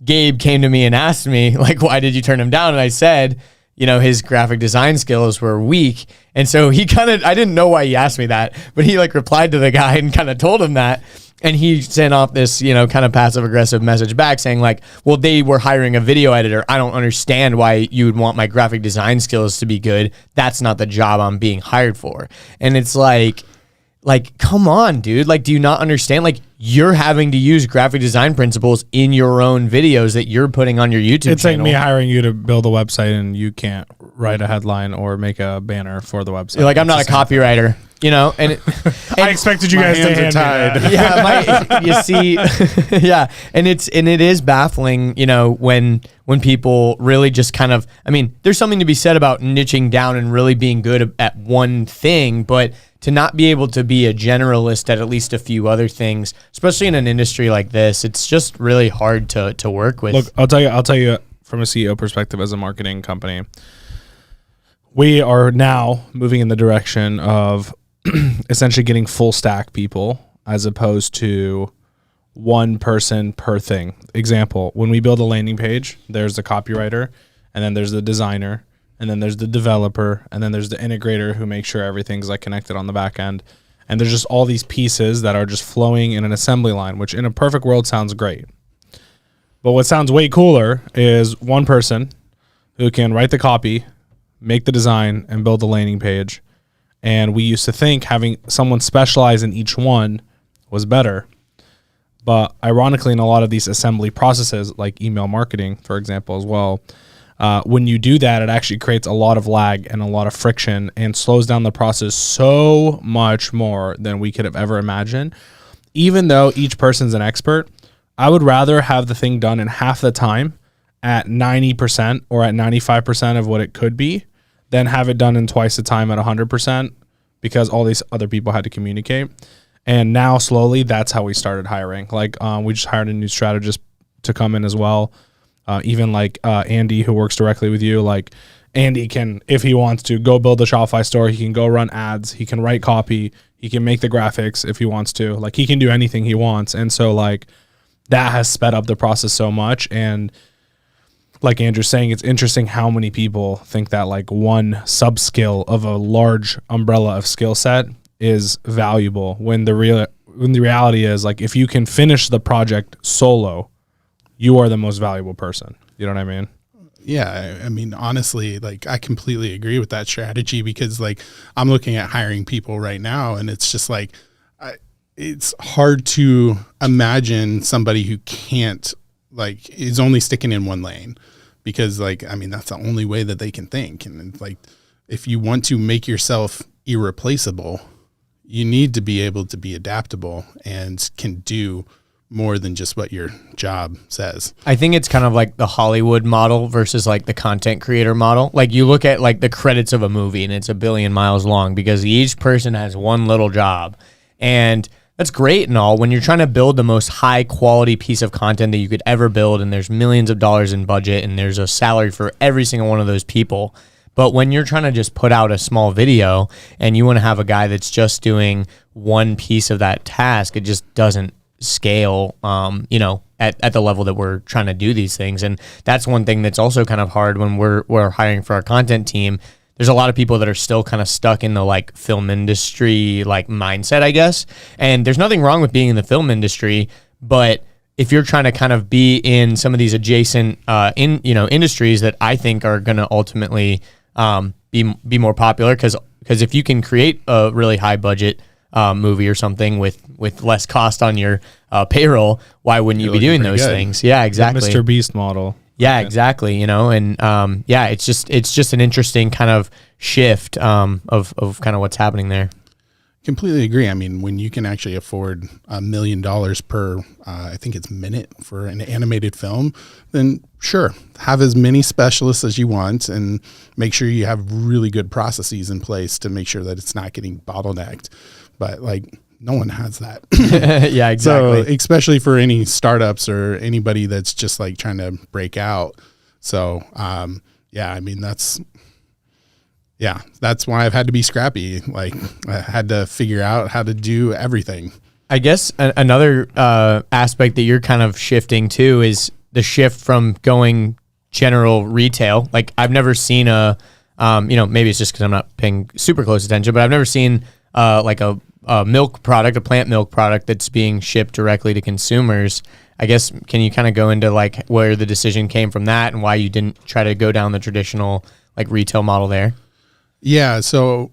Gabe came to me and asked me, like, why did you turn him down? And I said, you know, his graphic design skills were weak. And so he kind of, I didn't know why he asked me that, but he like replied to the guy and kind of told him that. And he sent off this, you know, kind of passive aggressive message back saying like, well, they were hiring a video editor. I don't understand why you would want my graphic design skills to be good. That's not the job I'm being hired for. And it's like, come on, dude. Like, do you not understand? Like, you're having to use graphic design principles in your own videos that you're putting on your YouTube channel. It's like me hiring you to build a website and you can't write a headline or make a banner for the website. You're like, I'm not a copywriter, you know? And I expected you guys to hand tied. Yeah, you see, yeah. And it is baffling, you know, when people really just kind of, I mean, there's something to be said about niching down and really being good at one thing, but to not be able to be a generalist at least a few other things, especially in an industry like this, it's just really hard to work with. Look, I'll tell you from a CEO perspective as a marketing company, we are now moving in the direction of essentially getting full stack people as opposed to one person per thing. Example, when we build a landing page, there's the copywriter, and then there's the designer, and then there's the developer, and then there's the integrator who makes sure everything's like connected on the back end. And there's just all these pieces that are just flowing in an assembly line, which in a perfect world sounds great. But what sounds way cooler is one person who can write the copy, make the design, and build the landing page. And we used to think having someone specialize in each one was better. But ironically, in a lot of these assembly processes, like email marketing, for example, as well, when you do that, it actually creates a lot of lag and a lot of friction and slows down the process so much more than we could have ever imagined. Even though each person's an expert, I would rather have the thing done in half the time at 90% or at 95% of what it could be than have it done in twice the time at 100% because all these other people had to communicate. And now slowly, that's how we started hiring. Like we just hired a new strategist to come in as well. Even like Andy, who works directly with you, like Andy can, if he wants to, go build a Shopify store. He can go run ads. He can write copy. He can make the graphics if he wants to. Like he can do anything he wants. And so like that has sped up the process so much. And like Andrew's saying, it's interesting how many people think that like one sub skill of a large umbrella of skill set is valuable when the reality is like if you can finish the project solo, you are the most valuable person. You know what I mean? Yeah. I mean, honestly, like I completely agree with that strategy because like I'm looking at hiring people right now and it's just like, it's hard to imagine somebody who can't like is only sticking in one lane because like, I mean, that's the only way that they can think. And like, if you want to make yourself irreplaceable, you need to be able to be adaptable and can do more than just what your job says. I think it's kind of like the Hollywood model versus like the content creator model. Like you look at like the credits of a movie and it's a billion miles long because each person has one little job. And that's great and all when you're trying to build the most high quality piece of content that you could ever build and there's millions of dollars in budget and there's a salary for every single one of those people. But when you're trying to just put out a small video and you want to have a guy that's just doing one piece of that task, it just doesn't scale, you know, at the level that we're trying to do these things. And that's one thing that's also kind of hard when we're hiring for our content team. there's a lot of people that are still kind of stuck in the like film industry like mindset, I guess. And there's nothing wrong with being in the film industry, but if you're trying to kind of be in some of these adjacent industries that I think are going to ultimately be more popular, because if you can create a really high budget movie or something with less cost on your payroll, why wouldn't you be doing those things? Yeah, exactly. The Mr. Beast model. Yeah, exactly. You know, and it's just an interesting kind of shift of kind of what's happening there. Completely agree. I mean, when you can actually afford $1 million per, I think it's minute for an animated film, then sure, have as many specialists as you want and make sure you have really good processes in place to make sure that it's not getting bottlenecked. But like, no one has that. Yeah, exactly. So especially for any startups or anybody that's just like trying to break out. So, I mean, that's why I've had to be scrappy. Like I had to figure out how to do everything. I guess another aspect that you're kind of shifting to is the shift from going general retail. Like I've never seen maybe it's just because I'm not paying super close attention, but I've never seen like a milk product, a plant milk product that's being shipped directly to consumers. I guess, can you kind of go into like where the decision came from that and why you didn't try to go down the traditional like retail model there? Yeah. So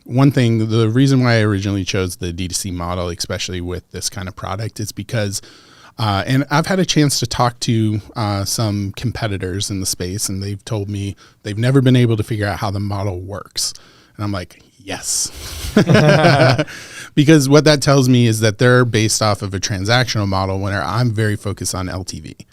one thing, the reason why I originally chose the D2C model, especially with this kind of product, is because, and I've had a chance to talk to some competitors in the space, and they've told me they've never been able to figure out how the model works. And I'm like, yes. Because what that tells me is that they're based off of a transactional model where I'm very focused on LTV.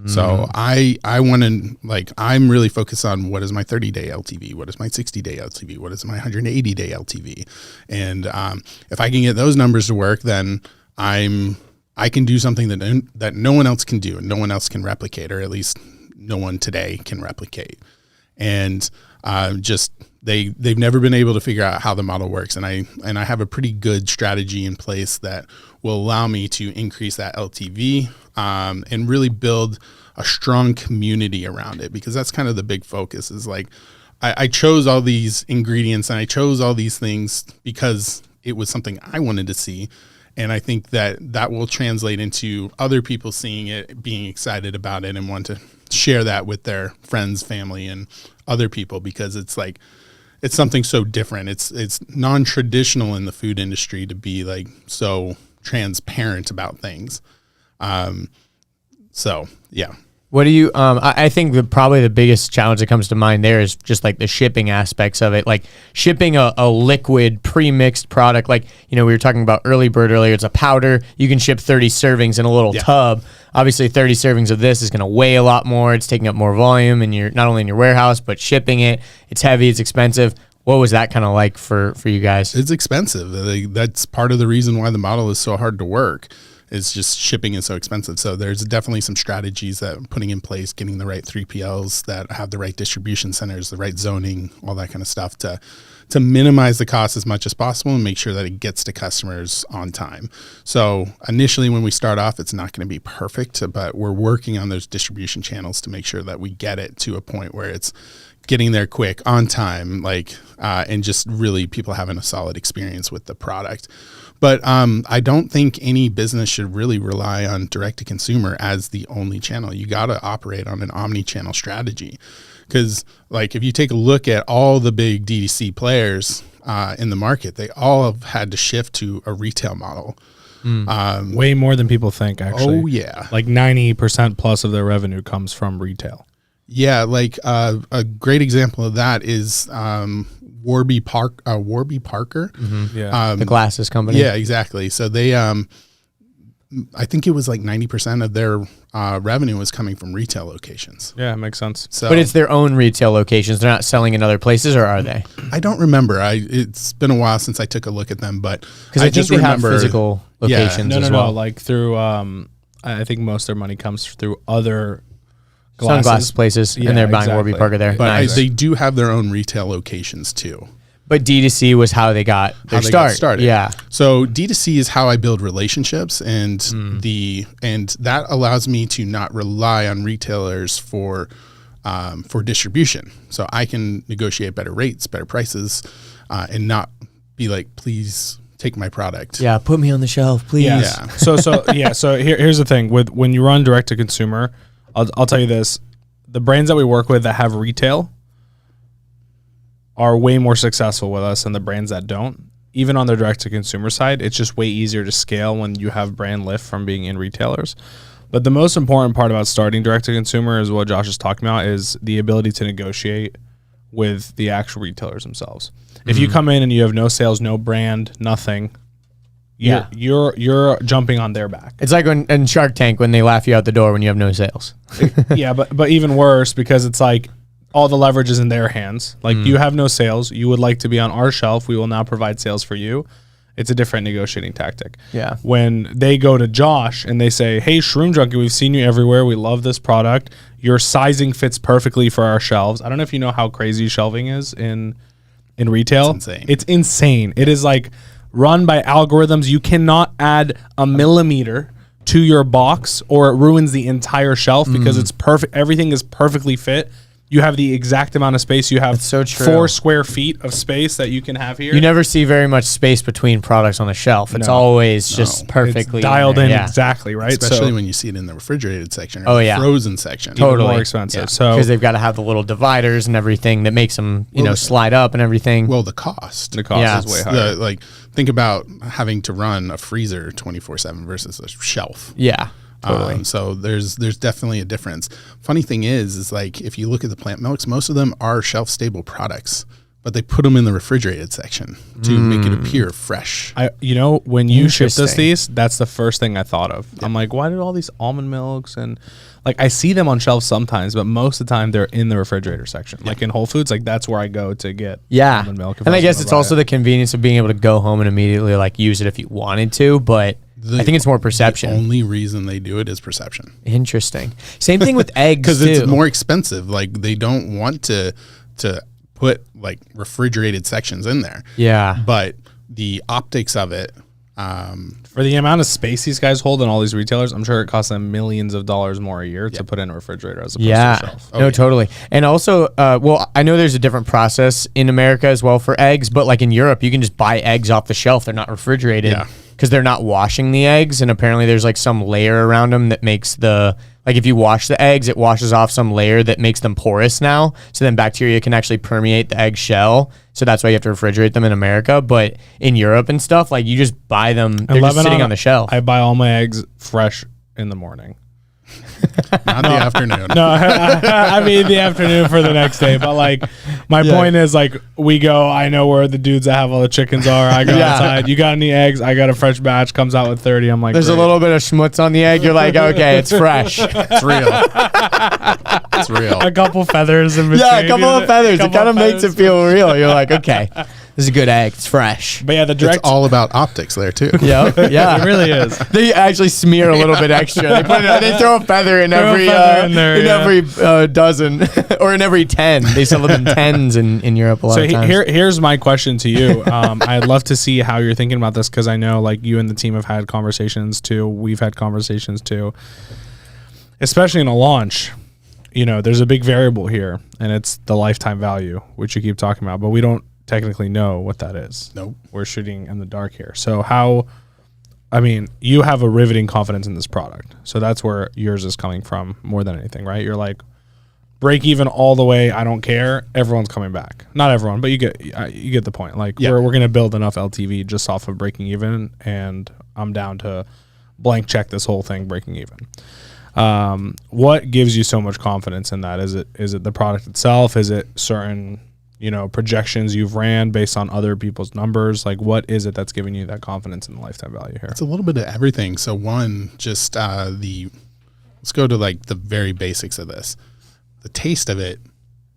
So I want to, like, I'm really focused on what is my 30-day LTV, what is my 60-day LTV, what is my 180-day LTV. And if I can get those numbers to work, then I can do something that no one else can do and no one else can replicate, or at least no one today can replicate. And they've never been able to figure out how the model works. And I have a pretty good strategy in place that will allow me to increase that LTV and really build a strong community around it, because that's kind of the big focus is like, I chose all these ingredients and I chose all these things because it was something I wanted to see. And I think that will translate into other people seeing it, being excited about it, and want to share that with their friends, family, and other people, because it's like, it's something so different. It's non-traditional in the food industry to be like so transparent about things. So yeah. What do you, I think probably the biggest challenge that comes to mind there is just like the shipping aspects of it. Like shipping a liquid pre-mixed product, like, you know, we were talking about Early Bird earlier. It's a powder. You can ship 30 servings in a little tub. Obviously 30 servings of this is going to weigh a lot more. It's taking up more volume, and you're not only in your warehouse, but shipping it. It's heavy, it's expensive. What was that kind of like for you guys? It's expensive. That's part of the reason why the model is so hard to work. It's just shipping is so expensive. So there's definitely some strategies that I'm putting in place, getting the right 3PLs that have the right distribution centers, the right zoning, all that kind of stuff to minimize the cost as much as possible and make sure that it gets to customers on time. So initially when we start off, it's not going to be perfect, but we're working on those distribution channels to make sure that we get it to a point where it's getting there quick, on time, like, and just really people having a solid experience with the product. But I don't think any business should really rely on direct to consumer as the only channel. You got to operate on an omni-channel strategy, because like if you take a look at all the big DTC players in the market, they all have had to shift to a retail model. Way more than people think, actually. Oh yeah, like 90% plus of their revenue comes from retail. Yeah, like a great example of that is Warby Parker. Mm-hmm. Yeah, the glasses company. Yeah, exactly. So they, I think it was like 90% of their revenue was coming from retail locations. Yeah, it makes sense. So, but it's their own retail locations. They're not selling in other places, or are they? I don't remember. It's been a while since I took a look at them, but because I just think remember they have physical locations as well. No, like through. I think most of their money comes through other sunglasses places, and they're buying Warby Parker there. But nice. They do have their own retail locations too. But D2C was how they got their start. Started. Yeah. So D2C is how I build relationships, and that allows me to not rely on retailers for for distribution. So I can negotiate better rates, better prices, and not be like, please take my product. Yeah, put me on the shelf, please. Yeah. So here's the thing with when you run direct to consumer, I'll tell you this: the brands that we work with that have retail are way more successful with us than the brands that don't. Even on the direct to consumer side, it's just way easier to scale when you have brand lift from being in retailers. But the most important part about starting direct to consumer is what Josh is talking about, is the ability to negotiate with the actual retailers themselves. If you come in and you have no sales, no brand, nothing, you're jumping on their back. It's like in Shark Tank when they laugh you out the door when you have no sales. Yeah, but even worse, because it's like all the leverage is in their hands. Like you have no sales, you would like to be on our shelf, we will now provide sales for you. It's a different negotiating tactic. Yeah. When they go to Josh and they say, hey, Shroom Junkie, we've seen you everywhere. We love this product. Your sizing fits perfectly for our shelves. I don't know if you know how crazy shelving is in retail. It's insane. It's insane. It is like run by algorithms. You cannot add a millimeter to your box or it ruins the entire shelf because it's perfect. Everything is perfectly fit. You have the exact amount of space. You have so true. 4 square feet of space that you can have here. You never see very much space between products on the shelf. It's always just perfectly it's dialed in Yeah. exactly, right? Especially when you see it in the refrigerated section or the frozen section. Totally. More expensive. Yeah. So because they've got to have the little dividers and everything that makes them, slide up and everything. Well, the cost. the cost is way higher. Think about having to run a freezer 24/7 versus a shelf. Yeah. Totally. So there's definitely a difference. Funny thing is like if you look at the plant milks, most of them are shelf stable products, but they put them in the refrigerated section to make it appear fresh. When you shipped us these, that's the first thing I thought of. Yeah. I'm like, why did all these almond milks and like I see them on shelves sometimes, but most of the time they're in the refrigerator section. Yeah. Like in Whole Foods, like that's where I go to get almond milk. And I guess it's also the convenience of being able to go home and immediately like use it if you wanted to, but I think it's more perception. The only reason they do it is perception. Interesting. Same thing with eggs because it's more expensive. Like they don't want to put like refrigerated sections in there. Yeah. But the optics of it. For the amount of space these guys hold in all these retailers, I'm sure it costs them millions of dollars more a year to put in a refrigerator as opposed to a shelf. No, totally. And also, I know there's a different process in America as well for eggs, but like in Europe, you can just buy eggs off the shelf. They're not refrigerated because they're not washing the eggs. And apparently there's like some layer around them that makes like if you wash the eggs, it washes off some layer that makes them porous now. So then bacteria can actually permeate the egg shell. So that's why you have to refrigerate them in America. But in Europe and stuff, like you just buy them. They're just sitting on the shelf. I buy all my eggs fresh in the morning. Not in the afternoon. No, I mean the afternoon for the next day. But like, my point is like, we go. I know where the dudes that have all the chickens are. I go outside. You got any eggs? I got a fresh batch. Comes out with 30. I'm like, there's a little bit of schmutz on the egg. You're like, okay, it's fresh. It's real. It's real. A couple feathers in between. Yeah, a couple of feathers. It kind of makes it feel real. You're like, okay, this is a good egg. It's fresh. But yeah, the direct. It's all about optics there too. Yeah, it really is. They actually smear a little bit extra. They throw a feather in every dozen or in every 10. They sell them in 10s in Europe a lot of times. So here's my question to you. I'd love to see how you're thinking about this because I know like you and the team have had conversations too. We've had conversations too, especially in a launch. There's a big variable here, and it's the lifetime value, which you keep talking about, but we don't technically know what that is. Nope. We're shooting in the dark here. So you have a riveting confidence in this product. So that's where yours is coming from more than anything, right? You're like, break even all the way. I don't care. Everyone's coming back. Not everyone, but you get the point. Like we're going to build enough LTV just off of breaking even, and I'm down to blank check this whole thing breaking even. What gives you so much confidence in that? Is it the product itself? Is it certain projections you've ran based on other people's numbers? Like what is it that's giving you that confidence in the lifetime value here? It's a little bit of everything. So one, just let's go to like the very basics of this. The taste of it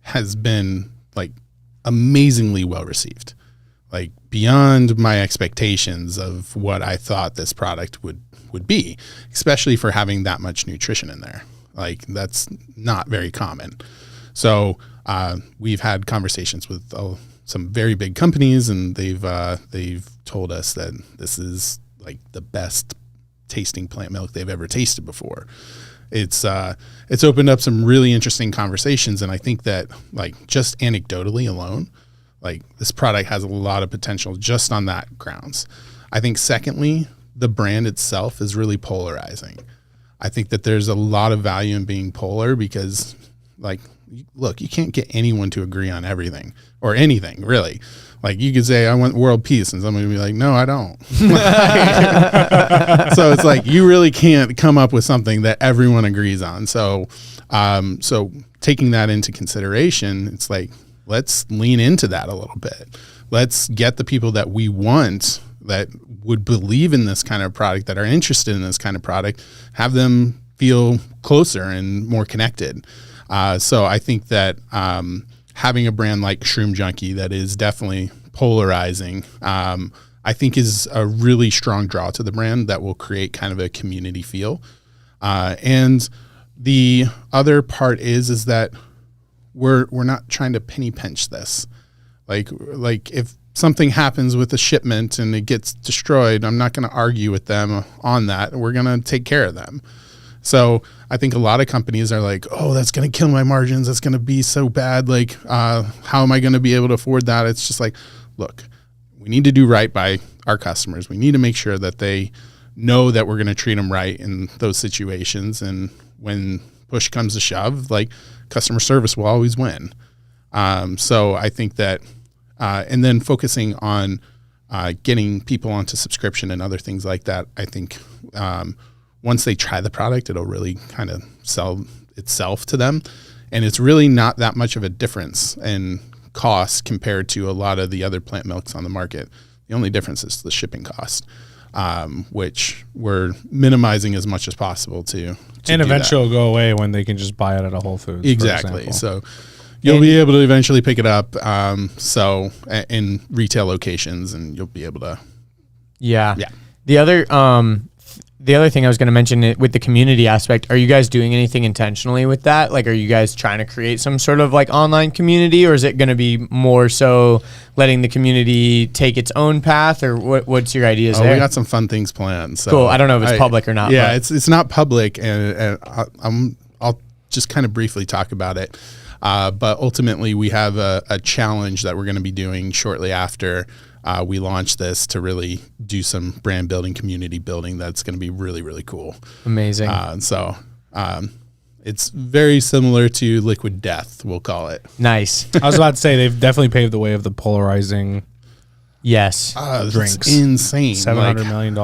has been like amazingly well received, like beyond my expectations of what I thought this product would be, especially for having that much nutrition in there. Like that's not very common. So we've had conversations with some very big companies, and they've told us that this is like the best tasting plant milk they've ever tasted before. it's opened up some really interesting conversations. And I think that like just anecdotally alone, like this product has a lot of potential just on that grounds. I think secondly, the brand itself is really polarizing. I think that there's a lot of value in being polar because like, look, you can't get anyone to agree on everything or anything really. Like you could say, I want world peace, and somebody would be like, no, I don't. So it's like, you really can't come up with something that everyone agrees on. So, so taking that into consideration, it's like, let's lean into that a little bit. Let's get the people that we want that would believe in this kind of product, that are interested in this kind of product, have them feel closer and more connected. So I think that having a brand like Shroom Junkie that is definitely polarizing, I think is a really strong draw to the brand that will create kind of a community feel. And the other part is that we're not trying to penny pinch this. Like if something happens with a shipment and it gets destroyed, I'm not going to argue with them on that. We're going to take care of them. So I think a lot of companies are like, oh, that's going to kill my margins. That's going to be so bad. Like, how am I going to be able to afford that? It's just like, look, we need to do right by our customers. We need to make sure that they know that we're going to treat them right in those situations. And when push comes to shove, like customer service will always win. So I think that, and then focusing on getting people onto subscription and other things like that, I think once they try the product, it'll really kind of sell itself to them. And it's really not that much of a difference in cost compared to a lot of the other plant milks on the market. The only difference is the shipping cost, which we're minimizing as much as possible to and eventually it'll go away when they can just buy it at a Whole Foods. Exactly. So you'll be able to eventually pick it up. So in retail locations, and you'll be able to. Yeah. The other thing I was going to mention with the community aspect, are you guys doing anything intentionally with that? Like, are you guys trying to create some sort of like online community, or is it going to be more so letting the community take its own path, or what's your ideas there? We got some fun things planned. So cool. I don't know if it's public or not. Yeah, it's not public, and I'll just kind of briefly talk about it. But ultimately, we have a challenge that we're going to be doing shortly after we launch this to really do some brand building, community building. That's going to be really, really cool. Amazing. So it's very similar to Liquid Death, we'll call it. Nice. I was about to say they've definitely paved the way of the polarizing. Yes. Drinks. It's insane. $700 million.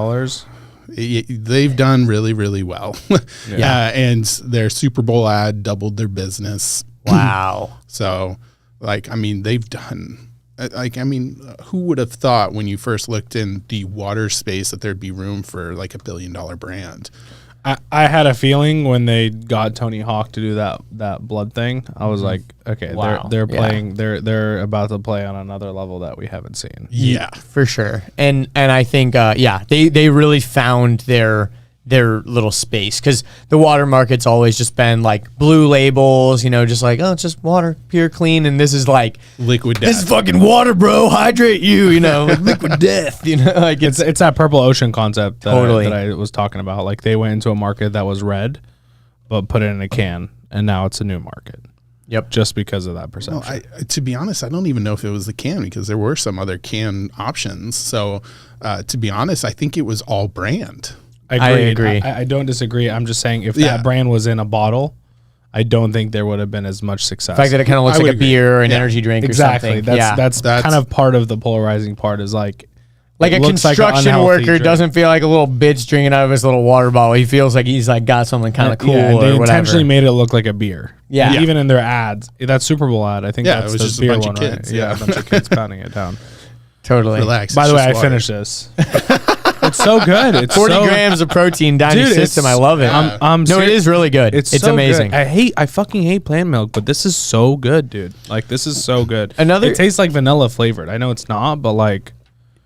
They've done really, really well. Yeah. And their Super Bowl ad doubled their business. Wow. So, like, I mean, they've done, like, I mean, who would have thought when you first looked in the water space that there'd be room for like $1 billion brand? I had a feeling when they got Tony Hawk to do that blood thing. I was like, okay, Wow. they're playing, they're about to play on another level that we haven't seen. Yeah, for sure. And I think they really found their little space, because the water market's always just been like blue labels, just like, oh, it's just water, pure, clean, and this is like Liquid Death. This is fucking water, bro. Hydrate you, like Liquid Death, like It's that purple ocean concept that, Totally. that I was talking about. Like they went into a market that was red, but put it in a can, and now it's a new market. Yep. Just because of that perception. Well, to be honest, I don't even know if it was the can, because there were some other can options. So to be honest, I think it was all brand. I agree. I don't disagree. I'm just saying if that brand was in a bottle, I don't think there would have been as much success. The fact that it kind of looks like a beer or an energy drink or exactly. something. That's kind of part of the polarizing part is like a construction worker doesn't feel like a little bitch drinking out of his little water bottle. He feels like he's like got something kind of cool and they or whatever. intentionally made it look like a beer. Yeah. Even in their ads. That Super Bowl ad, I think Yeah, that's it was the just a beer bunch one, of kids. right? Yeah, a bunch of kids pounding it down. Totally. Relax. By it's the way, just I water. finished this. It's so good. It's 40 so, grams of protein down your Dude, system. I love it. No, it is really good. It's so amazing. Good. I fucking hate plant milk, but this is so good, dude. Like this is so good. It tastes like vanilla flavored. I know it's not, but like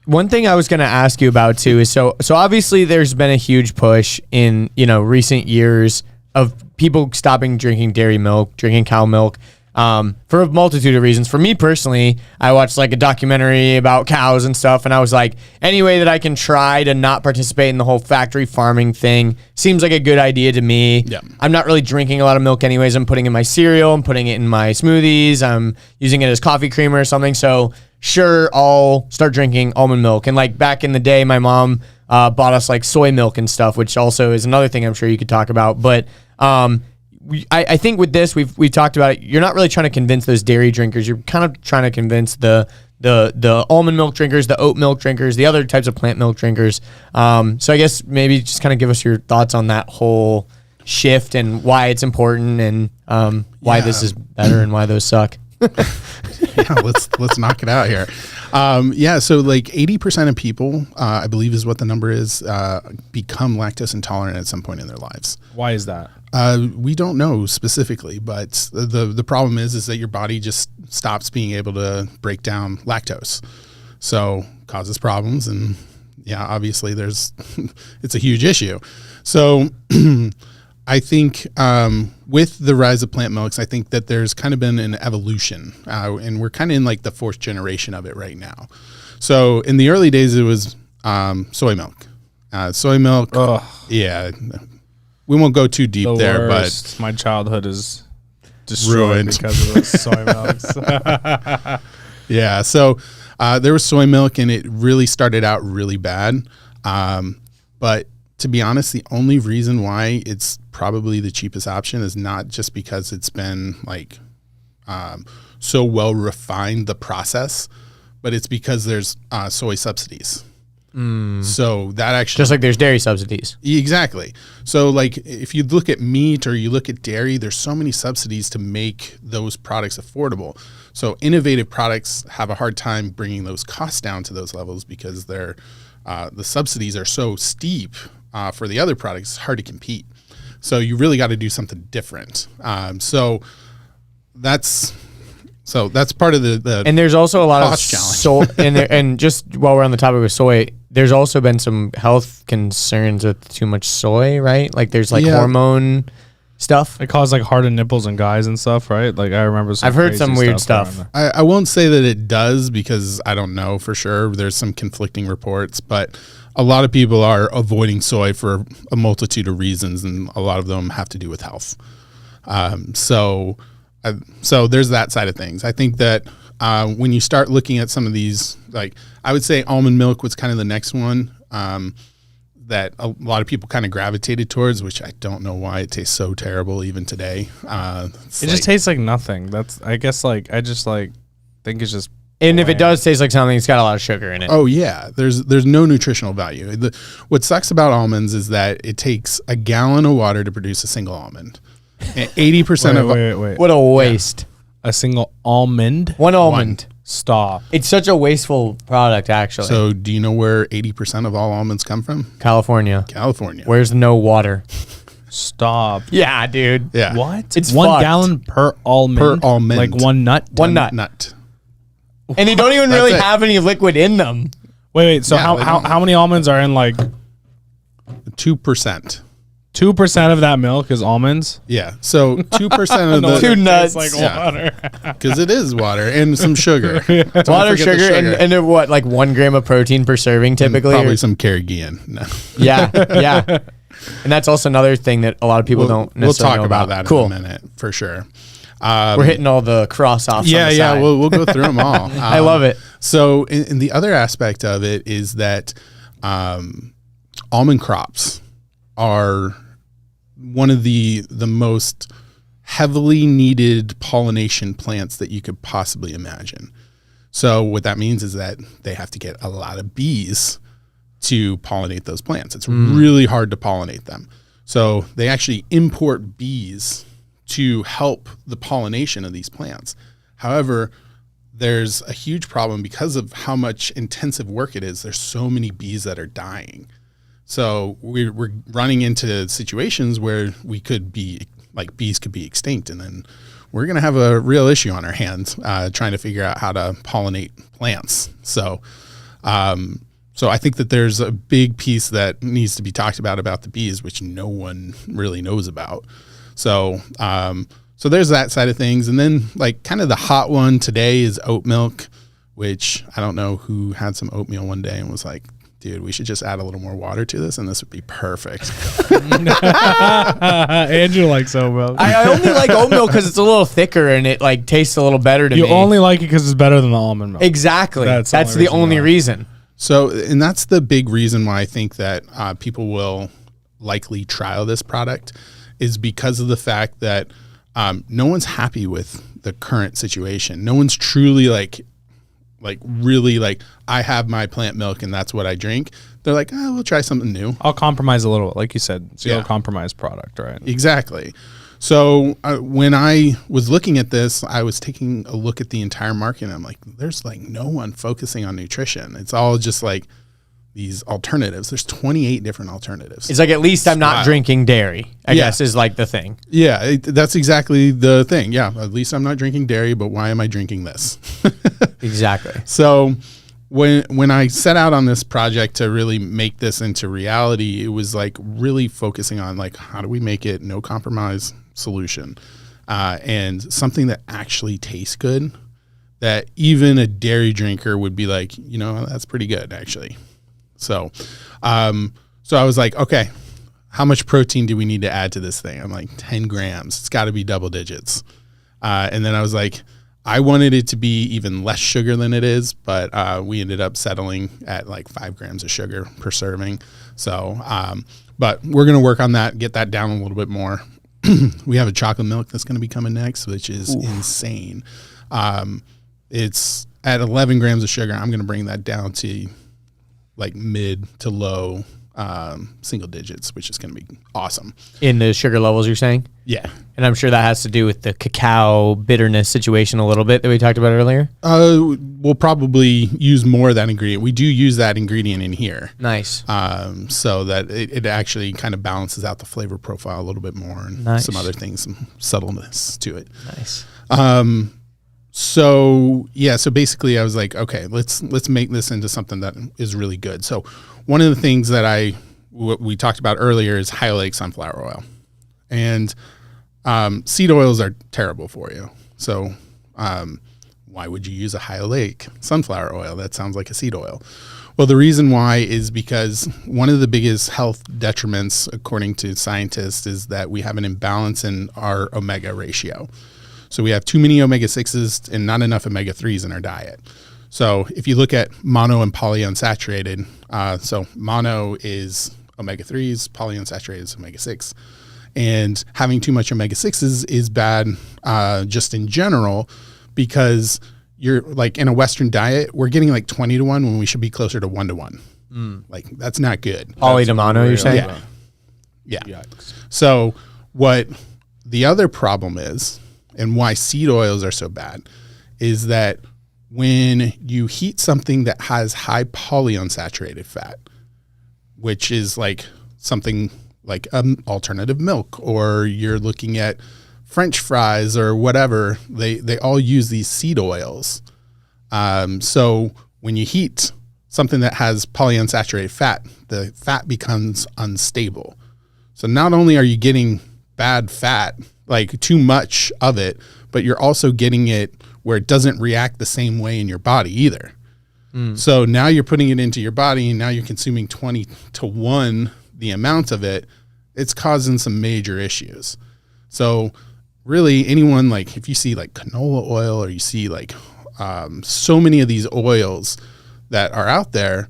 one thing I was going to ask you about too is so obviously there's been a huge push in recent years of people stopping drinking dairy milk, drinking cow milk. for a multitude of reasons. For me personally, I watched like a documentary about cows and stuff, and I was like, any way that I can try to not participate in the whole factory farming thing seems like a good idea to me. Yeah. I'm not really drinking a lot of milk anyways. I'm putting it in my cereal, I'm putting it in my smoothies, I'm using it as coffee creamer or something. So sure, I'll start drinking almond milk. And like back in the day, my mom bought us like soy milk and stuff, which also is another thing I'm sure you could talk about. But I think with this, we've talked about it. You're not really trying to convince those dairy drinkers. You're kind of trying to convince the almond milk drinkers, the oat milk drinkers, the other types of plant milk drinkers. So I guess maybe just kind of give us your thoughts on that whole shift and why it's important and why this is better and why those suck. Yeah, let's knock it out here. So like 80% of people, I believe is what the number is, become lactose intolerant at some point in their lives. Why is that? We don't know specifically, but the problem is that your body just stops being able to break down lactose. So causes problems. And yeah, obviously it's a huge issue. So I think with the rise of plant milks, I think that there's kind of been an evolution, and we're kind of in like the fourth generation of it right now. So in the early days, it was soy milk. Soy milk, yeah. We won't go too deep there, but my childhood is destroyed ruined because of those soy milks. Yeah, so there was soy milk, and it really started out really bad. But to be honest, the only reason why it's probably the cheapest option is not just because it's been like so well refined, the process, but it's because there's soy subsidies. So that actually, Just like there's dairy subsidies. exactly. So like if you look at meat or you look at dairy, there's so many subsidies to make those products affordable. So innovative products have a hard time bringing those costs down to those levels because the subsidies are so steep for the other products. It's hard to compete. So you really got to do something different. So that's part of the And there's also a lot of cost challenge. and just while we're on the topic of soy, there's also been some health concerns with too much soy, right? Like there's like hormone stuff. It caused like hardened nipples in guys and stuff, right? Like I remember I've heard some weird stuff. I won't say that it does because I don't know for sure. There's some conflicting reports, but a lot of people are avoiding soy for a multitude of reasons, and a lot of them have to do with health. So there's that side of things. I think that when you start looking at some of these, like I would say almond milk was kind of the next one that a lot of people kind of gravitated towards, which I don't know why it tastes so terrible even today. It just tastes like nothing. That's I guess like I just like think it's just. And if it does taste like something, it's got a lot of sugar in it. Oh yeah, there's no nutritional value. What sucks about almonds is that it takes a gallon of water to produce a single almond. And 80% of Wait. What a waste. A single almond? One almond. Stop. It's such a wasteful product, actually. So do you know where 80% of all almonds come from? California. California. Where's no water? Stop. Yeah, dude. Yeah. What? It's one fucked. gallon per almond. Per almond. Like one nut. One nut. Nut. And they don't even That's really it. have any liquid in them. Wait. So Yeah, they don't. how many almonds are in like 2%. 2% of that milk is almonds? Yeah. So 2% of the Two nuts. Like Yeah. water. because it is water and some sugar. Don't Water, forget the sugar, and then what, like 1 gram of protein per serving typically? probably Or- some Carageenan. No. yeah. And that's also another thing that a lot of people don't We'll necessarily talk know about that Cool. in a minute for sure. We're hitting all the cross-offs Yeah, on the yeah. side. We'll go through them all. I love it. So, and the other aspect of it is that almond crops are one of the most heavily needed pollination plants that you could possibly imagine. So what that means is that they have to get a lot of bees to pollinate those plants. It's really hard to pollinate them. So they actually import bees to help the pollination of these plants. However, there's a huge problem because of how much intensive work it is. There's so many bees that are dying. So we're running into situations where we could be like bees could be extinct, and then we're going to have a real issue on our hands trying to figure out how to pollinate plants. So I think that there's a big piece that needs to be talked about the bees, which no one really knows about. So So there's that side of things. And then like kind of the hot one today is Oatmilk, which I don't know who had some oatmeal one day and was like, dude, we should just add a little more water to this and this would be perfect. Andrew likes Oatmilk. I only like oat milk because it's a little thicker and it like tastes a little better to me. You only like it because it's better than the almond milk. Exactly. That's the only reason. So, and that's the big reason why I think that people will likely trial this product is because of the fact that no one's happy with the current situation. No one's truly like really like, I have my plant milk and that's what I drink. They're like, oh, we'll try something new. I'll compromise a little, like you said, zero compromise product, right? Exactly. So when I was looking at this, I was taking a look at the entire market and I'm like, there's like no one focusing on nutrition. It's all just like these alternatives. There's 28 different alternatives. It's like, at least I'm not drinking dairy, I guess is like the thing. Yeah, that's exactly the thing. Yeah, at least I'm not drinking dairy, but why am I drinking this? Exactly. So when I set out on this project to really make this into reality, it was like really focusing on like, how do we make it no compromise solution and something that actually tastes good, that even a dairy drinker would be like, you know, that's pretty good actually. So so I was like, okay, how much protein do we need to add to this thing? I'm like 10 grams. It's got to be double digits. And then I was like, I wanted it to be even less sugar than it is, but we ended up settling at like 5 grams of sugar per serving. So, but we're going to work on that, get that down a little bit more. We have a chocolate milk that's going to be coming next, which is insane. It's at 11 grams of sugar. I'm going to bring that down to like mid to low single digits, which is going to be awesome. In the sugar levels, you're saying? Yeah. And I'm sure that has to do with the cacao bitterness situation a little bit that we talked about earlier. We'll probably use more of that ingredient. We do use that ingredient in here. Nice. So that it actually kind of balances out the flavor profile a little bit more and some other things, some subtleness to it. Nice. So yeah, so basically I was like, okay, let's make this into something that is really good. So one of the things that we talked about earlier is high oleic sunflower oil, and seed oils are terrible for you. So why would you use a high oleic sunflower oil? That sounds like a seed oil. Well, the reason why is because one of the biggest health detriments, according to scientists, is that we have an imbalance in our omega ratio. So we have too many omega-6s and not enough omega-3s in our diet. So if you look at mono and polyunsaturated, so mono is omega-3s, polyunsaturated is omega-6. And having too much omega-6s is bad just in general, because you're like in a Western diet, we're getting like 20 to 1 when we should be closer to 1 to 1. Like that's not good. Poly to mono, you're saying? Yeah. Yikes. So what the other problem is, and why seed oils are so bad, is that when you heat something that has high polyunsaturated fat, which is like something like alternative milk, or you're looking at French fries or whatever, they all use these seed oils. So when you heat something that has polyunsaturated fat, the fat becomes unstable. So not only are you getting bad fat, like too much of it, but you're also getting it where it doesn't react the same way in your body either. So now you're putting it into your body and now you're consuming 20 to 1 the amount of it. It's causing some major issues. So really anyone, like if you see like canola oil, or you see like so many of these oils that are out there,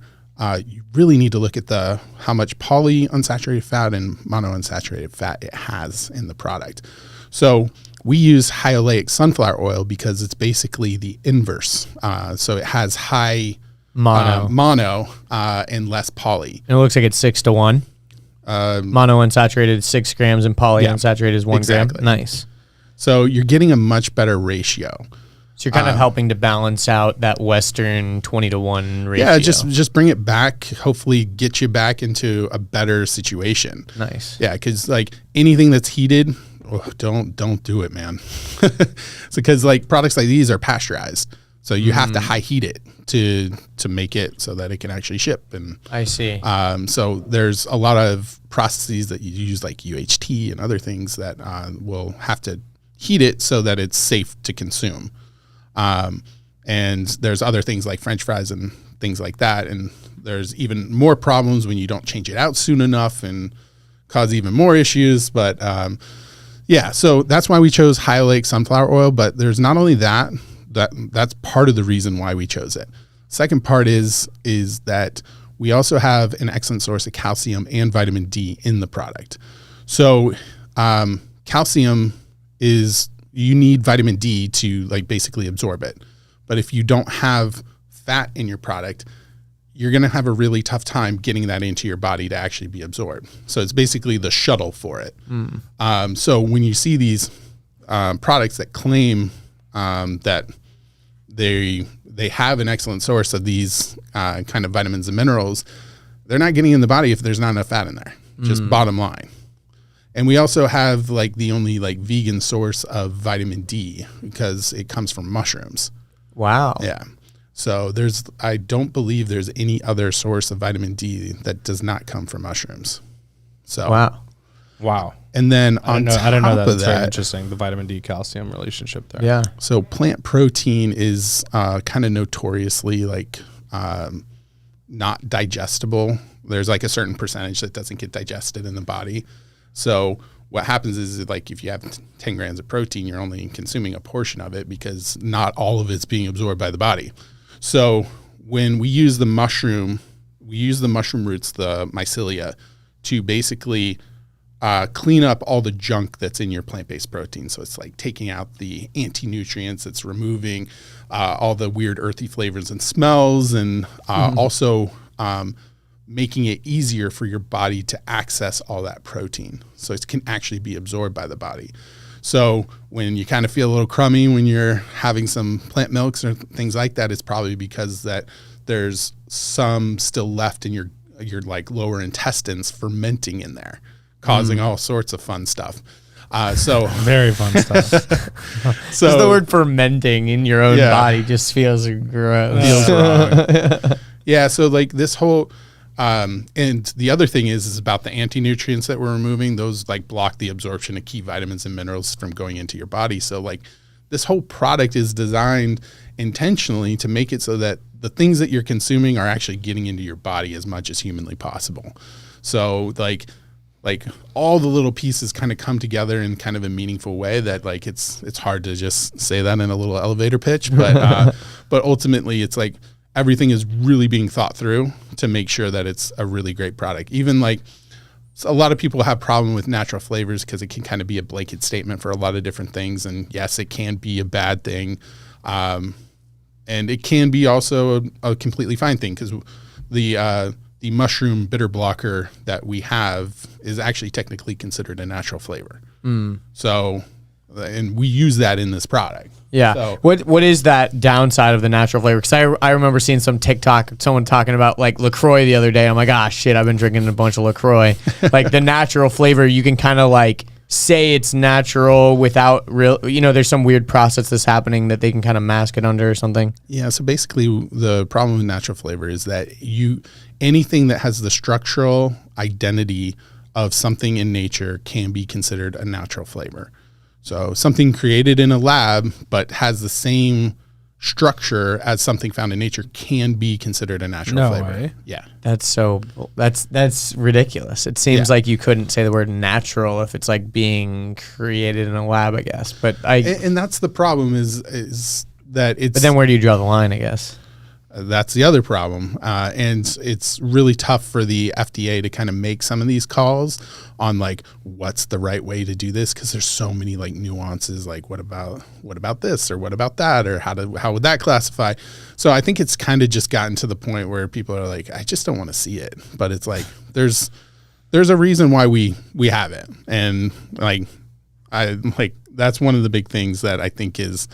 you really need to look at how much polyunsaturated fat and monounsaturated fat it has in the product. So we use high oleic sunflower oil because it's basically the inverse. So it has high mono and less poly. And it looks like it's 6 to 1. Mono unsaturated 6 grams and poly unsaturated is 1 gram. Nice. So you're getting a much better ratio. So you're kind of helping to balance out that Western 20 to 1 ratio. Yeah, just bring it back, hopefully get you back into a better situation. Nice. Yeah, because like anything that's heated, don't do it, man. It's because like products like these are pasteurized. So you have to high heat it to make it so that it can actually ship. And I see. So there's a lot of processes that you use like UHT and other things that will have to heat it so that it's safe to consume. And there's other things like French fries and things like that. And there's even more problems when you don't change it out soon enough and cause even more issues. But yeah, so that's why we chose high oleic sunflower oil. But there's not only that's part of the reason why we chose it. Second part is that we also have an excellent source of calcium and vitamin D in the product. So calcium is, you need vitamin D to like basically absorb it. But if you don't have fat in your product, you're going to have a really tough time getting that into your body to actually be absorbed. So it's basically the shuttle for it. So when you see these products that claim that they have an excellent source of these kind of vitamins and minerals, they're not getting in the body if there's not enough fat in there, just bottom line. And we also have like the only like vegan source of vitamin D because it comes from mushrooms. Wow. Yeah. So I don't believe there's any other source of vitamin D that does not come from mushrooms. So Wow. And then I don't know that. of It's very that, interesting, the vitamin D calcium relationship there. Yeah. so plant protein is kind of notoriously like not digestible. There's like a certain percentage that doesn't get digested in the body. So what happens is like if you have 10 grams of protein, you're only consuming a portion of it because not all of it's being absorbed by the body. So when we use the mushroom roots, the mycelia, to basically clean up all the junk that's in your plant-based protein. So it's like taking out the anti-nutrients, it's removing all the weird earthy flavors and smells, and also making it easier for your body to access all that protein. So it can actually be absorbed by the body. So when you kind of feel a little crummy when you're having some plant milks or things like that, it's probably because that there's some still left in your like lower intestines fermenting in there, causing all sorts of fun stuff. So Very fun stuff. so Just the word fermenting in your own body just feels gross. feels wrong. Yeah. So like this whole, and the other thing is about the anti-nutrients that we're removing. Those like block the absorption of key vitamins and minerals from going into your body. So like this whole product is designed intentionally to make it so that the things that you're consuming are actually getting into your body as much as humanly possible. So like all the little pieces kind of come together in kind of a meaningful way that like it's hard to just say that in a little elevator pitch, but but ultimately it's like everything is really being thought through to make sure that it's a really great product. Even like a lot of people have problem with natural flavors because it can kind of be a blanket statement for a lot of different things. And yes, it can be a bad thing. And it can be also a completely fine thing because the mushroom bitter blocker that we have is actually technically considered a natural flavor. So, and we use that in this product. Yeah. So, What is that downside of the natural flavor? Because I remember seeing some TikTok, someone talking about like LaCroix the other day. I'm like, shit, I've been drinking a bunch of LaCroix. Like the natural flavor, you can kind of like say it's natural without real, there's some weird process that's happening that they can kind of mask it under or something. yeah. So basically the problem with natural flavor is that anything that has the structural identity of something in nature can be considered a natural flavor. So something created in a lab but has the same structure as something found in nature can be considered a natural No flavor. way. Yeah. That's ridiculous. It seems like you couldn't say the word natural if it's like being created in a lab, I guess. But And that's the problem is that it's. But then where do you draw the line, I guess? That's the other problem. And it's really tough for the FDA to kind of make some of these calls on like, what's the right way to do this? Cause there's so many like nuances, like what about this or what about that? Or how would that classify? So I think it's kind of just gotten to the point where people are like, I just don't want to see it, but it's like, there's a reason why we have it. And that's one of the big things that I think is,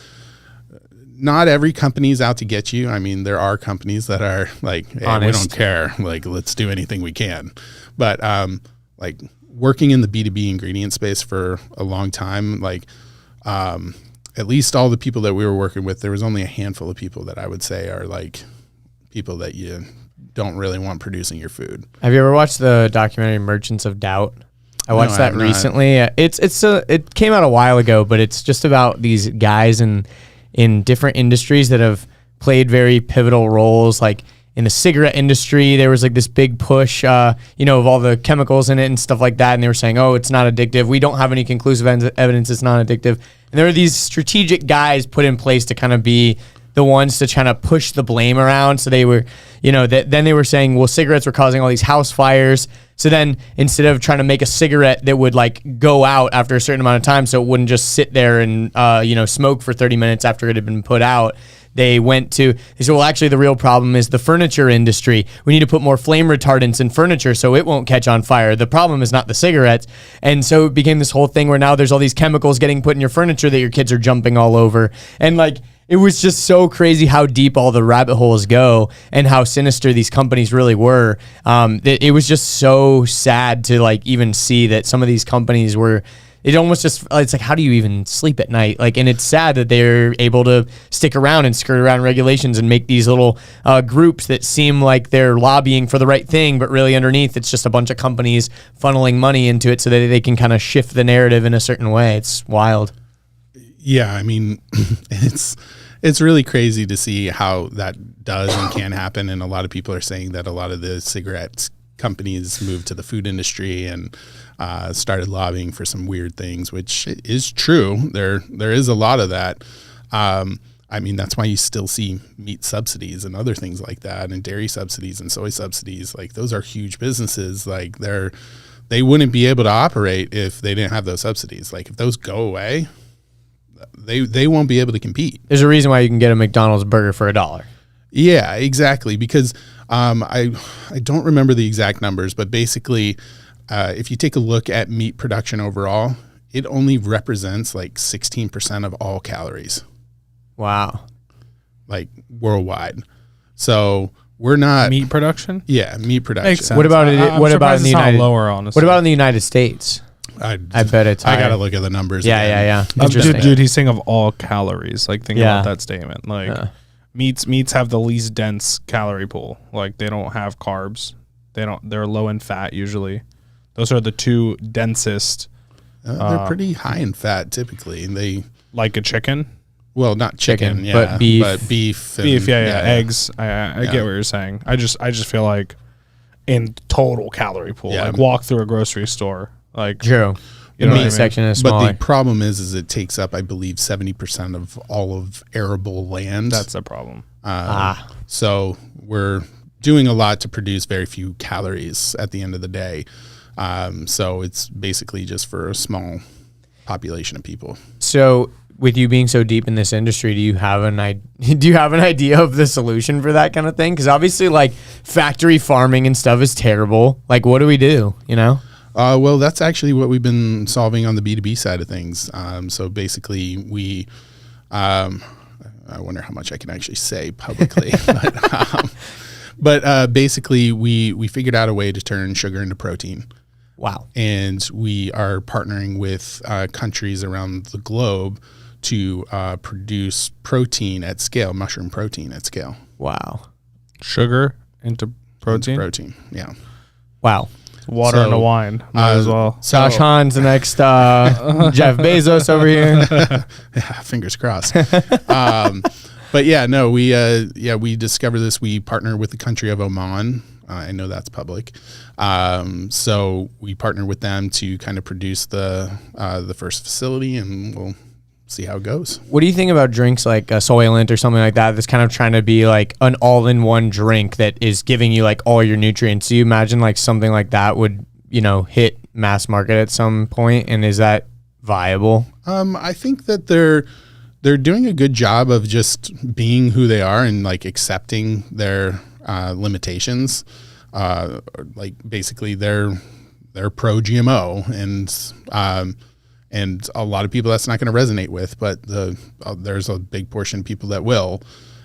not every company's out to get you. I mean, there are companies that are like, hey, we don't care. Like, let's do anything we can. But like working in the B2B ingredient space for a long time, like at least all the people that we were working with, there was only a handful of people that I would say are like people that you don't really want producing your food. Have you ever watched the documentary Merchants of Doubt? I watched that recently. It came out a while ago, but it's just about these guys in different industries that have played very pivotal roles. Like in the cigarette industry, there was like this big push, of all the chemicals in it and stuff like that. And they were saying, oh, it's not addictive. We don't have any conclusive evidence it's not addictive. And there were these strategic guys put in place to kind of be the ones to try to push the blame around. So they were, then they were saying, well, cigarettes were causing all these house fires. So then instead of trying to make a cigarette that would like go out after a certain amount of time, so it wouldn't just sit there and, smoke for 30 minutes after it had been put out, they said, well, actually the real problem is the furniture industry. We need to put more flame retardants in furniture so it won't catch on fire. The problem is not the cigarettes. And so it became this whole thing where now there's all these chemicals getting put in your furniture that your kids are jumping all over. And like, it was just so crazy how deep all the rabbit holes go and how sinister these companies really were. It was just so sad to like even see that some of these companies were, it's like, how do you even sleep at night? Like, and it's sad that they're able to stick around and skirt around regulations and make these little groups that seem like they're lobbying for the right thing, but really underneath it's just a bunch of companies funneling money into it so that they can kind of shift the narrative in a certain way. It's wild. Yeah, I mean, it's really crazy to see how that does and can happen. And a lot of people are saying that a lot of the cigarette companies moved to the food industry and started lobbying for some weird things, which is true. There is a lot of that. I mean, that's why you still see meat subsidies and other things like that, and dairy subsidies and soy subsidies. Like, those are huge businesses. Like, they wouldn't be able to operate if they didn't have those subsidies. Like, if those go away, they won't be able to compete. There's a reason why you can get a McDonald's burger for $1. Yeah, exactly. Because I don't remember the exact numbers, but basically, if you take a look at meat production overall, it only represents like 16% of all calories. Wow. Like, worldwide. So we're not meat production. Yeah, meat production. Makes sense. What about in the United? Lower, honestly. What about in the United States? I bet it's higher. I gotta look at the numbers. Yeah. Interesting. Dude, he's saying of all calories. Like, think about that statement. Like, meats have the least dense calorie pool. Like, they don't have carbs. They're low in fat usually. Those are the two densest. They're pretty high in fat typically. And they like a chicken. Well, not chicken, yeah, but beef. And, eggs. I get what you're saying. I just feel like in total calorie pool, like walk through a grocery store, like true. You know meat section is smaller. smaller. But the problem is it takes up, I believe, 70% of all of arable land. That's a problem. So we're doing a lot to produce very few calories at the end of the day. So it's basically just for a small population of people. So with you being so deep in this industry, do you have an idea of the solution for that kind of thing? Because obviously, like, factory farming and stuff is terrible. Like, what do we do? Well, that's actually what we've been solving on the B2B side of things. So basically, we, I wonder how much I can actually say publicly, but basically, we figured out a way to turn sugar into protein. Wow. And we are partnering with countries around the globe to produce protein at scale, mushroom protein at scale. Wow. Sugar into protein? Protein, yeah. Wow. Water into wine, might as well. Josh Hahn's the next Jeff Bezos over here. Yeah, fingers crossed. But yeah, no, we discovered this. We partner with the country of Oman. I know that's public. So we partner with them to kind of produce the first facility, and we'll see how it goes. What do you think about drinks like Soylent or something like that that's kind of trying to be like an all-in-one drink that is giving you like all your nutrients? Do you imagine like something like that would, hit mass market at some point, and is that viable? I think that they're doing a good job of just being who they are and like accepting their limitations. Like, basically they're pro GMO, and a lot of people that's not going to resonate with, but there's a big portion of people that will.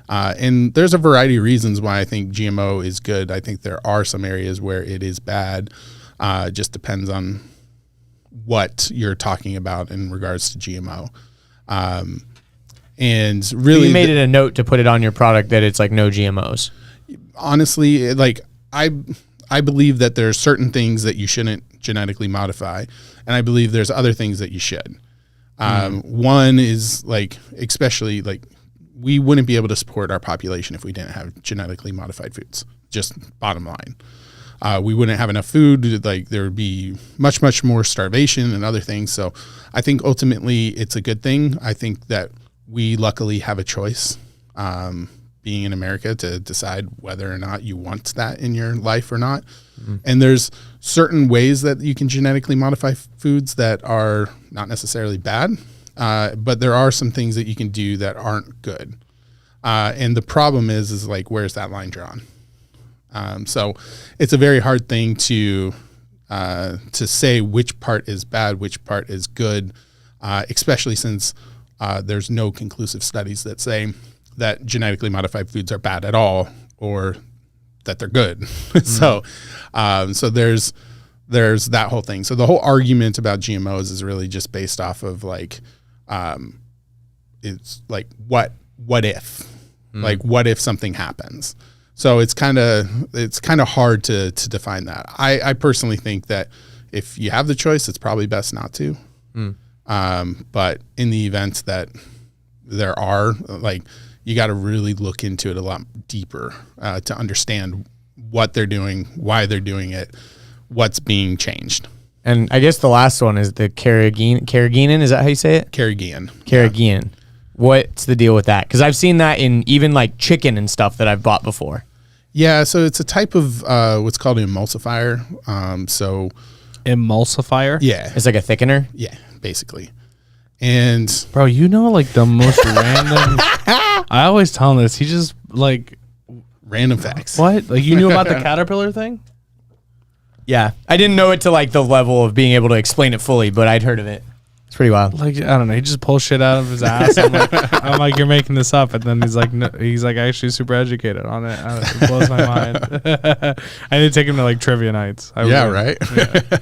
And there's a variety of reasons why I think GMO is good. I think there are some areas where it is bad. It just depends on what you're talking about in regards to GMO. And really, you made it a note to put it on your product that it's like no GMOs. Honestly, like, I I believe that there are certain things that you shouldn't genetically modify, and I believe there's other things that you should. One is like, especially like, we wouldn't be able to support our population if we didn't have genetically modified foods. Just bottom line. We wouldn't have enough food. Like, there would be much, much more starvation and other things. So I think ultimately it's a good thing. I think that we luckily have a choice, being in America, to decide whether or not you want that in your life or not. And there's certain ways that you can genetically modify foods that are not necessarily bad, but there are some things that you can do that aren't good. And the problem is like, where's that line drawn? So it's a very hard thing to say which part is bad, which part is good, especially since there's no conclusive studies that say that genetically modified foods are bad at all or that they're good. So there's that whole thing. So the whole argument about GMOs is really just based off of like, it's like, what if, like, what if something happens? So it's kind of hard to define that. I personally think that if you have the choice, it's probably best not to. But in the event that there are, like, you got to really look into it a lot deeper to understand what they're doing, why they're doing it, what's being changed. And I guess the last one is the Carageenan. Is that how you say it? Carageenan. Carageenan. Yeah. What's the deal with that? Because I've seen that in even like chicken and stuff that I've bought before. Yeah, so it's a type of what's called an emulsifier. Emulsifier? Yeah. It's like a thickener? Yeah, basically. And bro, you know, like the most random. I always tell him this. He just like random facts. What? Like, you knew about the caterpillar thing? Yeah, I didn't know it to like the level of being able to explain it fully, but I'd heard of it. It's pretty wild. Like, I don't know. He just pulls shit out of his ass. I'm like, you're making this up, and then he's like, no, he's like actually super educated on it. It blows my mind. I need to take him to like trivia nights. Yeah, right. Yeah.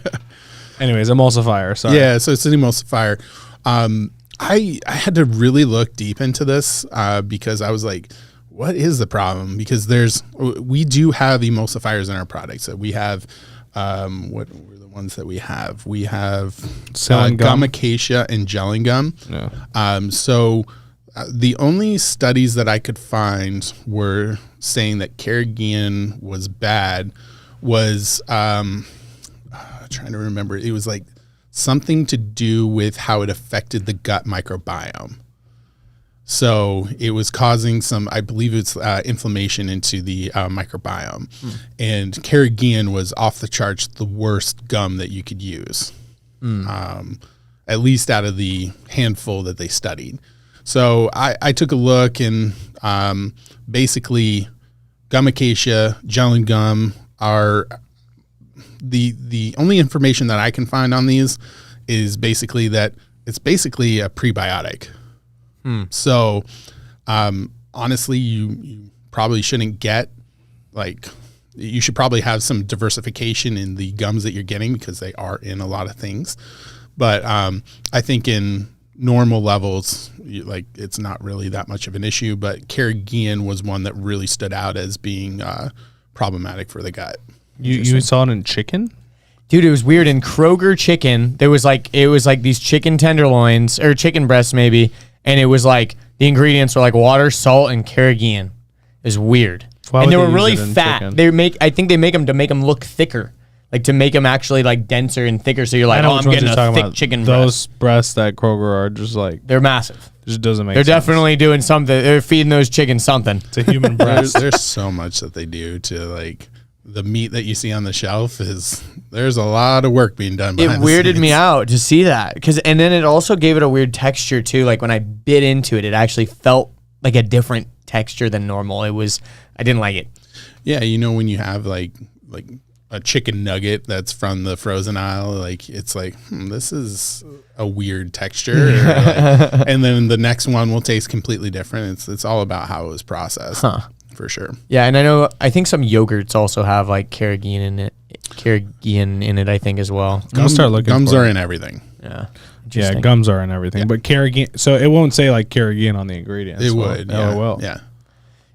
Anyways, emulsifier. Sorry. Yeah, so it's an emulsifier. I had to really look deep into this because I was like, what is the problem? Because we do have emulsifiers in our products. So we have, what were the ones that we have? We have gum acacia and gelling gum. Yeah. So the only studies that I could find were saying that Carageenan was bad was, I'm trying to remember. It was like something to do with how it affected the gut microbiome. So it was causing some, I believe it's inflammation into the microbiome. And Carageenan was off the charts the worst gum that you could use, at least out of the handful that they studied. So I took a look, and basically gum acacia, gelling gum are the only information that I can find on these is basically that it's basically a prebiotic. So, honestly, you probably shouldn't get, like, you should probably have some diversification in the gums that you're getting because they are in a lot of things. But I think in normal levels, it's not really that much of an issue. But Carageenan was one that really stood out as being problematic for the gut. You saw it in chicken? Dude, it was weird. In Kroger chicken, it was like these chicken tenderloins or chicken breasts maybe. And it was like the ingredients were like water, salt, and Carageenan. It was weird. And they were really fat. I think they make them to make them look thicker, like to make them actually like denser and thicker. So you're like, oh, I'm getting a thick chicken breast. Those breasts that Kroger are just like, they're massive. Just doesn't make sense. They're sense. Definitely doing something. They're feeding those chickens something. It's a human breast. There's so much that they do to like the meat that you see on the shelf there's a lot of work being done behind the weirded scenes. me out to see that and then it also gave it a weird texture too. Like when I bit into it, it actually felt like a different texture than normal. I didn't like it. Yeah, you know, when you have like a chicken nugget that's from the frozen aisle, like it's like this is a weird texture, and then the next one will taste completely different. It's all about how it was processed. For sure. Yeah, and I think some yogurts also have like Carageenan in it, I think, as well. Gums are in everything. Yeah, gums are in everything. Yeah. But Carageenan, so it won't say like Carageenan on the ingredients. It would. Yeah. Oh, it will.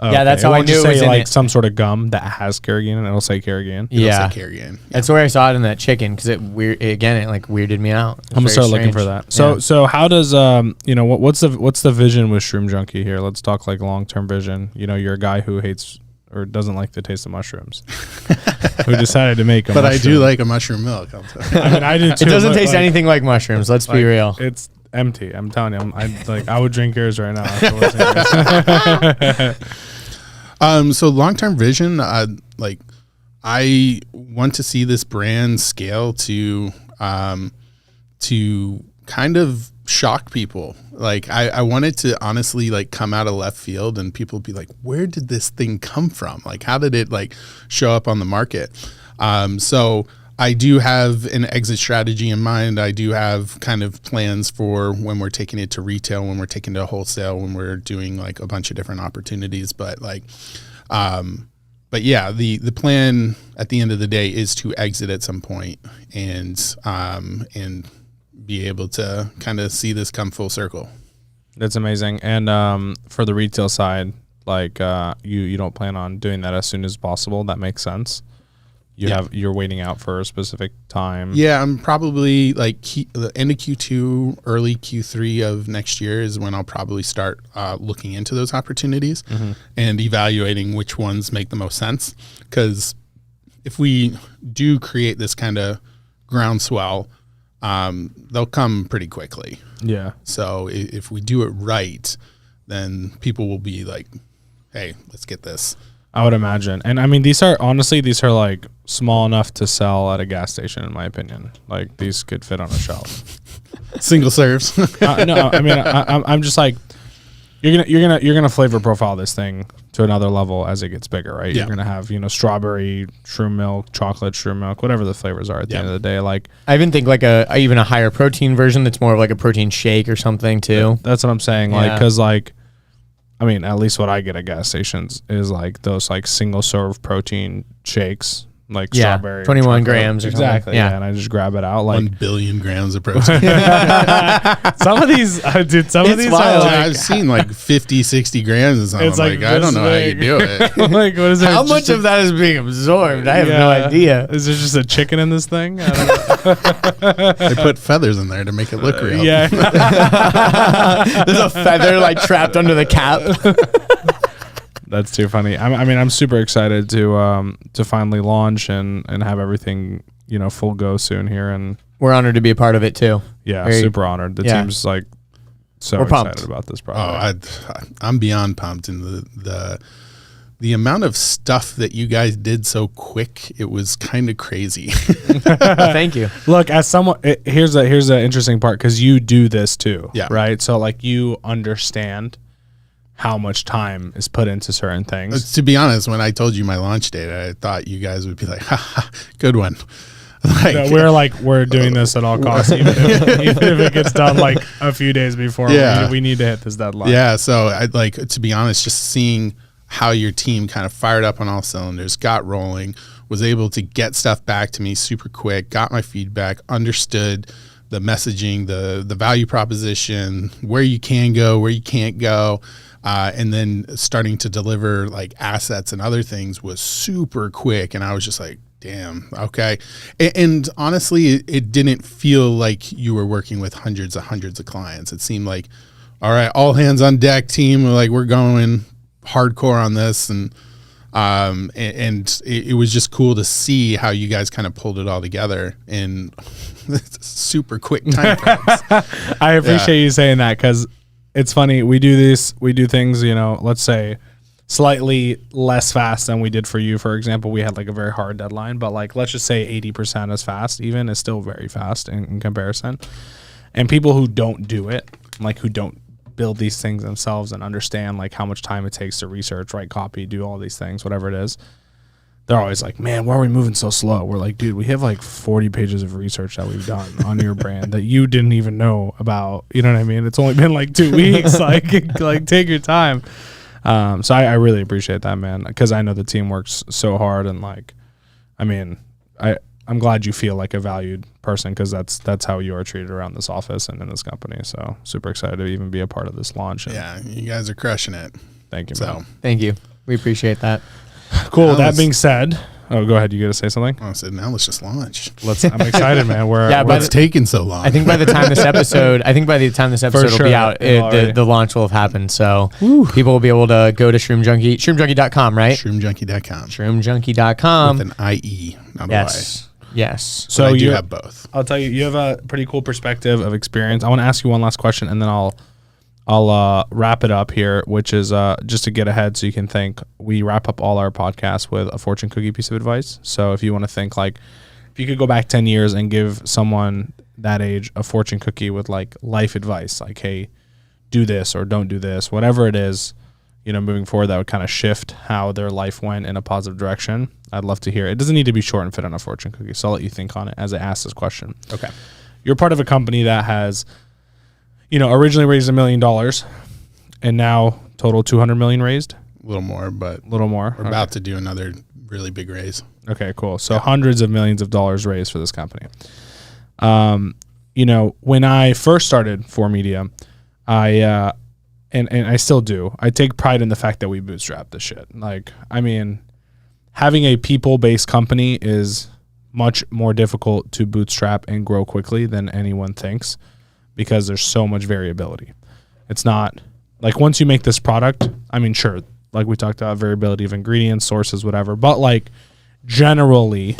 Oh, Yeah, that's okay. how I won't knew just it was say in like it. some sort of gum that has carrageenan. It'll say carrageenan. Yeah. Say Carageenan. That's where I saw it in that chicken because it like weirded me out. I'm gonna start looking for that. So how does what's the vision with Shroom Junkie here? Let's talk like long-term vision. You're a guy who hates or doesn't like the taste of mushrooms, who decided to make a But mushroom. I do like a mushroom milk. I'll tell you. I mean, I do too. It doesn't but, taste anything like mushrooms. Let's be real. It's empty. I'm telling you. I would drink yours right now. After listening to this. So long-term vision, I want to see this brand scale to kind of shock people. Like I want it to honestly like come out of left field and people be like, where did this thing come from? Like, how did it like show up on the market? So I do have an exit strategy in mind. I do have kind of plans for when we're taking it to retail, when we're taking it to wholesale, when we're doing like a bunch of different opportunities. But yeah, the plan at the end of the day is to exit at some point and be able to kind of see this come full circle. That's amazing. And for the retail side, like you don't plan on doing that as soon as possible. That makes sense. You're waiting out for a specific time. Yeah, I'm probably like the end of Q2, early Q3 of next year is when I'll probably start looking into those opportunities and evaluating which ones make the most sense. Because if we do create this kind of groundswell, they'll come pretty quickly. Yeah. So if we do it right, then people will be like, hey, let's get this. I would imagine. And I mean, these are like small enough to sell at a gas station, in my opinion. Like these could fit on a shelf. Single serves. No, I mean, I'm just like, you're gonna flavor profile this thing to another level as it gets bigger, right? Yeah. You're gonna have strawberry shroom milk, chocolate shroom milk, whatever the flavors are at the end of the day. Like I even think like even a higher protein version that's more of like a protein shake or something too. That's what I'm saying. Like, cause like, I mean, at least what I get at gas stations is like those like single serve protein shakes, like strawberry, 21 grams or exactly. something. Yeah, and I just grab it out. Like 1 billion grams of protein. some of these, dude. Some of these wild. are like, I've seen like 50, 60 grams and something. It's I'm like like I don't this know how you big. do it. like what is it? How much of that is being absorbed? I have no Yeah. idea. Is there just a chicken in this thing? I don't know. They put feathers in there to make it look real. Yeah. There's a feather like trapped under the cap. That's too funny. I'm super excited to finally launch and have everything full go soon here, and We're honored to be a part of it too. super honored. The team's like so We're excited pumped. about this Oh, project. I'm beyond pumped, and the amount of stuff that you guys did so quick, it was kind of crazy. Thank you. Look, as someone, here's the interesting part because you do this too, Yeah. right? So like you understand how much time is put into certain things. To be honest, when I told you my launch date, I thought you guys would be like, ha, good one. Like, We're doing this at all costs, even if it gets done like a few days before. Yeah. We need to hit this deadline. yeah. So I'd like, to be honest, just seeing how your team kind of fired up on all cylinders, got rolling, was able to get stuff back to me super quick, got my feedback, understood the messaging, the value proposition, where you can go, where you can't go. And then starting to deliver like assets and other things was super quick. And I was just like, damn, okay. And honestly, it didn't feel like you were working with hundreds of clients. It seemed like, all right, all hands on deck team. Like we're going hardcore on this. And it was just cool to see how you guys kind of pulled it all together in super quick time frames. I appreciate you saying that because it's funny. We do things, let's say slightly less fast than we did for you. For example, we had like a very hard deadline, but like, let's just say 80% as fast even is still very fast in comparison. And people who don't do it, like who don't build these things themselves and understand like how much time it takes to research, write copy, do all these things, whatever it is, they're always like, man, why are we moving so slow? We're like, dude, we have like 40 pages of research that we've done on your brand that you didn't even know about. You know what I mean? It's only been like 2 weeks. like take your time. So I really appreciate that, man, because I know the team works so hard. And like, I mean, I'm glad you feel like a valued person because that's how you are treated around this office and in this company. So super excited to even be a part of this launch. Yeah, you guys are crushing it. Thank you, So man. Thank you. We appreciate that. Cool. Now That let's- being said, oh, go ahead. You got to say something? I said, now let's just launch. I'm excited, man. Yeah, What's taking so long? I think by the time this episode, will sure, be out, the launch will have happened. So people will be able to go to Shroom Junkie, shroomjunkie.com, right? Shroomjunkie.com. Shroomjunkie.com. With an IE, not a Yes. Yes. Y. So I do have both. I'll tell you, you have a pretty cool perspective of experience. I want to ask you one last question, and then I'll wrap it up here, which is just to get ahead so you can think. We wrap up all our podcasts with a fortune cookie piece of advice. So if you want to think like, if you could go back 10 years and give someone that age a fortune cookie with like life advice, like, hey, do this or don't do this, whatever it is, you know, moving forward, that would kind of shift how their life went in a positive direction. I'd love to hear it. It doesn't need to be short and fit on a fortune cookie. So I'll let you think on it as I ask this question. Okay. You're part of a company that has, you know, originally raised $1 million and now total 200 million raised. A little more, but A little more. we're about to do another really big raise. Okay, cool. So hundreds of millions of dollars raised for this company. You know, when I first started 4Media, I and I still do. I take pride in the fact that we bootstrap this shit. Like, I mean, having a people-based company is much more difficult to bootstrap and grow quickly than anyone thinks because there's so much variability. It's not like once you make this product, I mean, sure, like we talked about variability of ingredients, sources, whatever, but like generally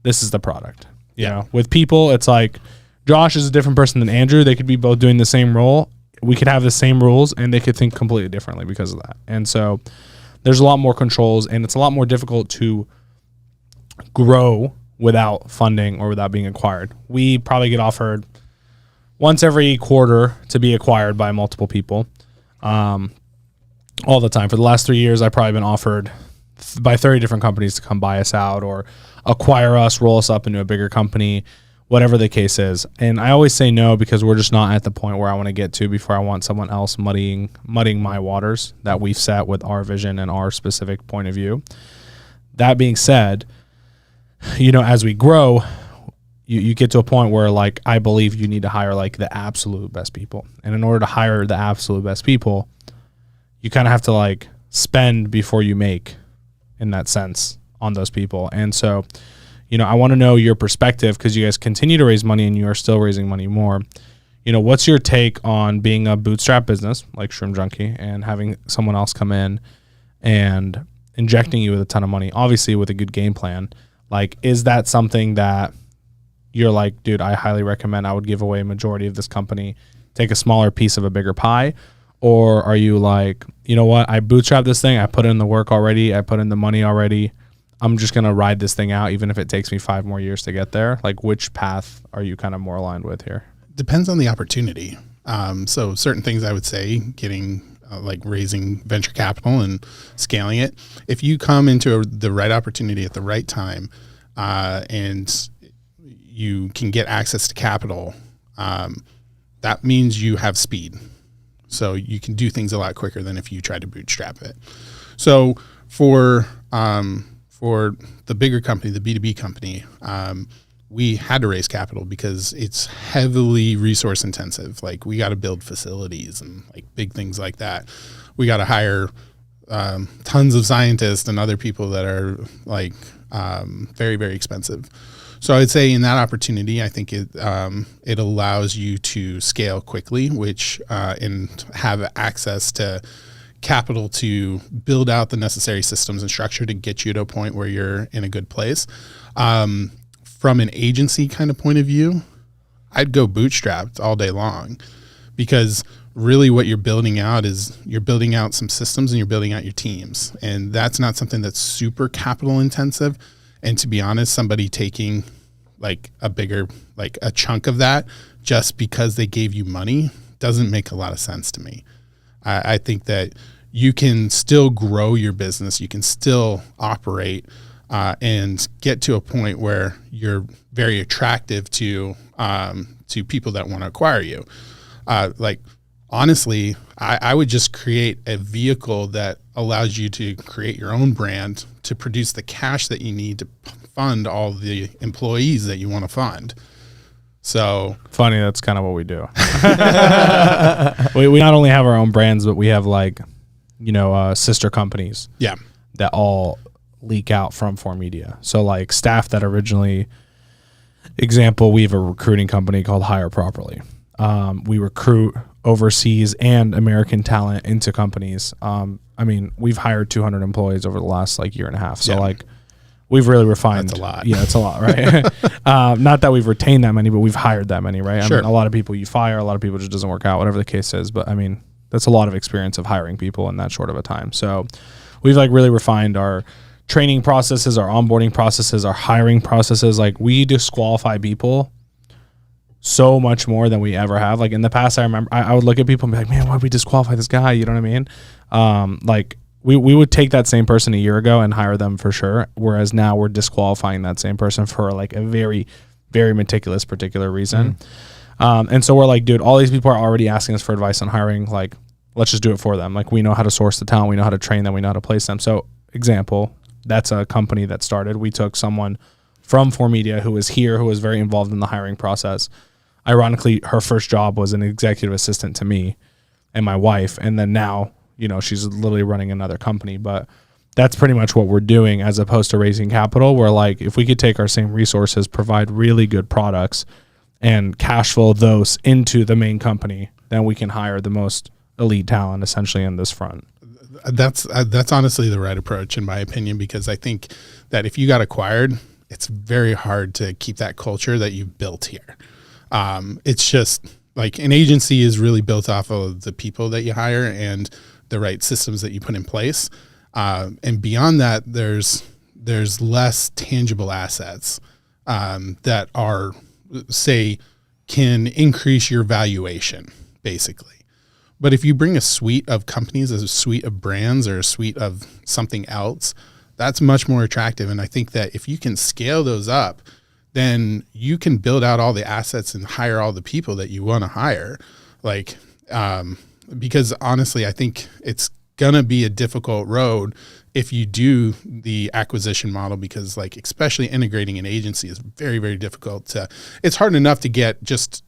this is the product. You know, with people, it's like Josh is a different person than Andrew. They could be both doing the same role. We could have the same rules and they could think completely differently because of that. And so there's a lot more controls and it's a lot more difficult to grow without funding or without being acquired. We probably get offered once every quarter to be acquired by multiple people all the time. For the last 3 years, I've probably been offered by 30 different companies to come buy us out or acquire us, roll us up into a bigger company, whatever the case is. And I always say no because we're just not at the point where I want to get to before I want someone else muddying my waters that we've set with our vision and our specific point of view. That being said, you know, as we grow, you get to a point where like I believe you need to hire like the absolute best people. And in order to hire the absolute best people, you kind of have to like spend before you make in that sense on those people. And so, you know, I want to know your perspective because you guys continue to raise money and you are still raising money more. You know, what's your take on being a bootstrap business like Shroom Junkie and having someone else come in and injecting you with a ton of money, obviously with a good game plan? Like, is that something that you're like, dude, I highly recommend I would give away a majority of this company, take a smaller piece of a bigger pie? Or are you like, you know what, I bootstrap this thing, I put in the work already, I put in the money already, I'm just going to ride this thing out even if it takes me 5 more years to get there? Like, which path are you kind of more aligned with here? Depends on the opportunity. So certain things I would say, getting like raising venture capital and scaling it. If you come into the right opportunity at the right time and you can get access to capital, that means you have speed. So you can do things a lot quicker than if you try to bootstrap it. So for the bigger company, the B2B company, we had to raise capital because it's heavily resource intensive. Like we got to build facilities and like big things like that. We got to hire tons of scientists and other people that are like very, very expensive. So I'd say in that opportunity, I think it allows you to scale quickly, which and have access to capital to build out the necessary systems and structure to get you to a point where you're in a good place. From an agency kind of point of view, I'd go bootstrapped all day long because really what you're building out is you're building out some systems and you're building out your teams. And that's not something that's super capital intensive. And to be honest, somebody taking like a bigger, like a chunk of that just because they gave you money doesn't make a lot of sense to me. I think that you can still grow your business. You can still operate and get to a point where you're very attractive to people that want to acquire you. Like honestly, I would just create a vehicle that allows you to create your own brand to produce the cash that you need to fund all the employees that you want to fund. So funny, that's kind of what we do. We not only have our own brands, but we have like sister companies. Yeah. That all leak out from For Media. So like staff that originally, example, we have a recruiting company called Hire Properly. We recruit overseas and American talent into companies. We've hired 200 employees over the last like year and a half. So like we've really refined. That's a lot. Yeah, it's a lot, right? Not that we've retained that many, but we've hired that many, right? Sure. I mean, a lot of people you fire, a lot of people just doesn't work out, whatever the case is. But I mean, that's a lot of experience of hiring people in that short of a time. So we've like really refined our training processes, our onboarding processes, our hiring processes. Like we disqualify people so much more than we ever have. Like in the past, I remember I would look at people and be like, man, why would we disqualify this guy? You know what I mean? Like we would take that same person a year ago and hire them for sure. Whereas now we're disqualifying that same person for like a very, very meticulous particular reason. And so we're like, dude, all these people are already asking us for advice on hiring. Like, let's just do it for them. Like we know how to source the talent. We know how to train them. We know how to place them. So example, that's a company that started. We took someone from For Media who was here, who was very involved in the hiring process. Ironically, her first job was an executive assistant to me and my wife. And then now, she's literally running another company. But that's pretty much what we're doing as opposed to raising capital. We're like, if we could take our same resources, provide really good products and cash flow those into the main company, then we can hire the most elite talent essentially in this front. That's honestly the right approach in my opinion, because I think that if you got acquired, it's very hard to keep that culture that you've built here. It's just like an agency is really built off of the people that you hire and the right systems that you put in place. And beyond that, there's less tangible assets that are, say, can increase your valuation, basically. But if you bring a suite of companies, a suite of brands, or a suite of something else, that's much more attractive. And I think that if you can scale those up, then you can build out all the assets and hire all the people that you want to hire. Like, because honestly, I think it's going to be a difficult road if you do the acquisition model, because like, especially integrating an agency is very, very difficult it's hard enough to get just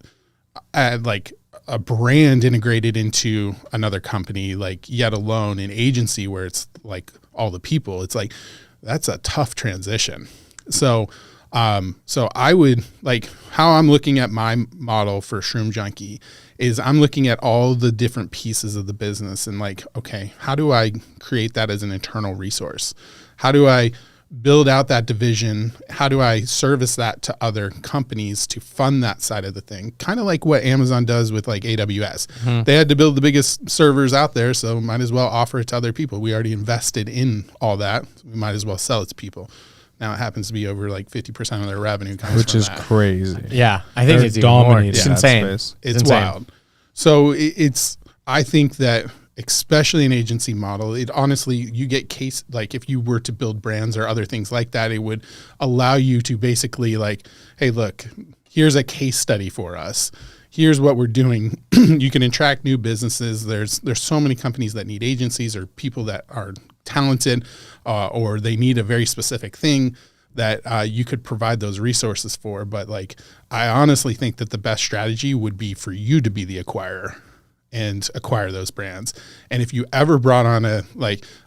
like a brand integrated into another company, like yet alone an agency where it's like all the people. It's like, that's a tough transition. So I would like how I'm looking at my model for Shroom Junkie is I'm looking at all the different pieces of the business and like, okay, how do I create that as an internal resource? How do I build out that division? How do I service that to other companies to fund that side of the thing? Kind of like what Amazon does with like AWS. Mm-hmm. They had to build the biggest servers out there, so might as well offer it to other people. We already invested in all that. So we might as well sell it to people. Now it happens to be over like 50% of their revenue comes which from is that. Crazy. Yeah, I think it's even more. It's insane. It's wild. So I think that especially an agency model, it honestly, you get case, like if you were to build brands or other things like that, it would allow you to basically like, hey, look, here's a case study for us. Here's what we're doing. You can attract new businesses. There's so many companies that need agencies or people that are talented or they need a very specific thing that you could provide those resources for. But like, I honestly think that the best strategy would be for you to be the acquirer and acquire those brands. And if you ever brought on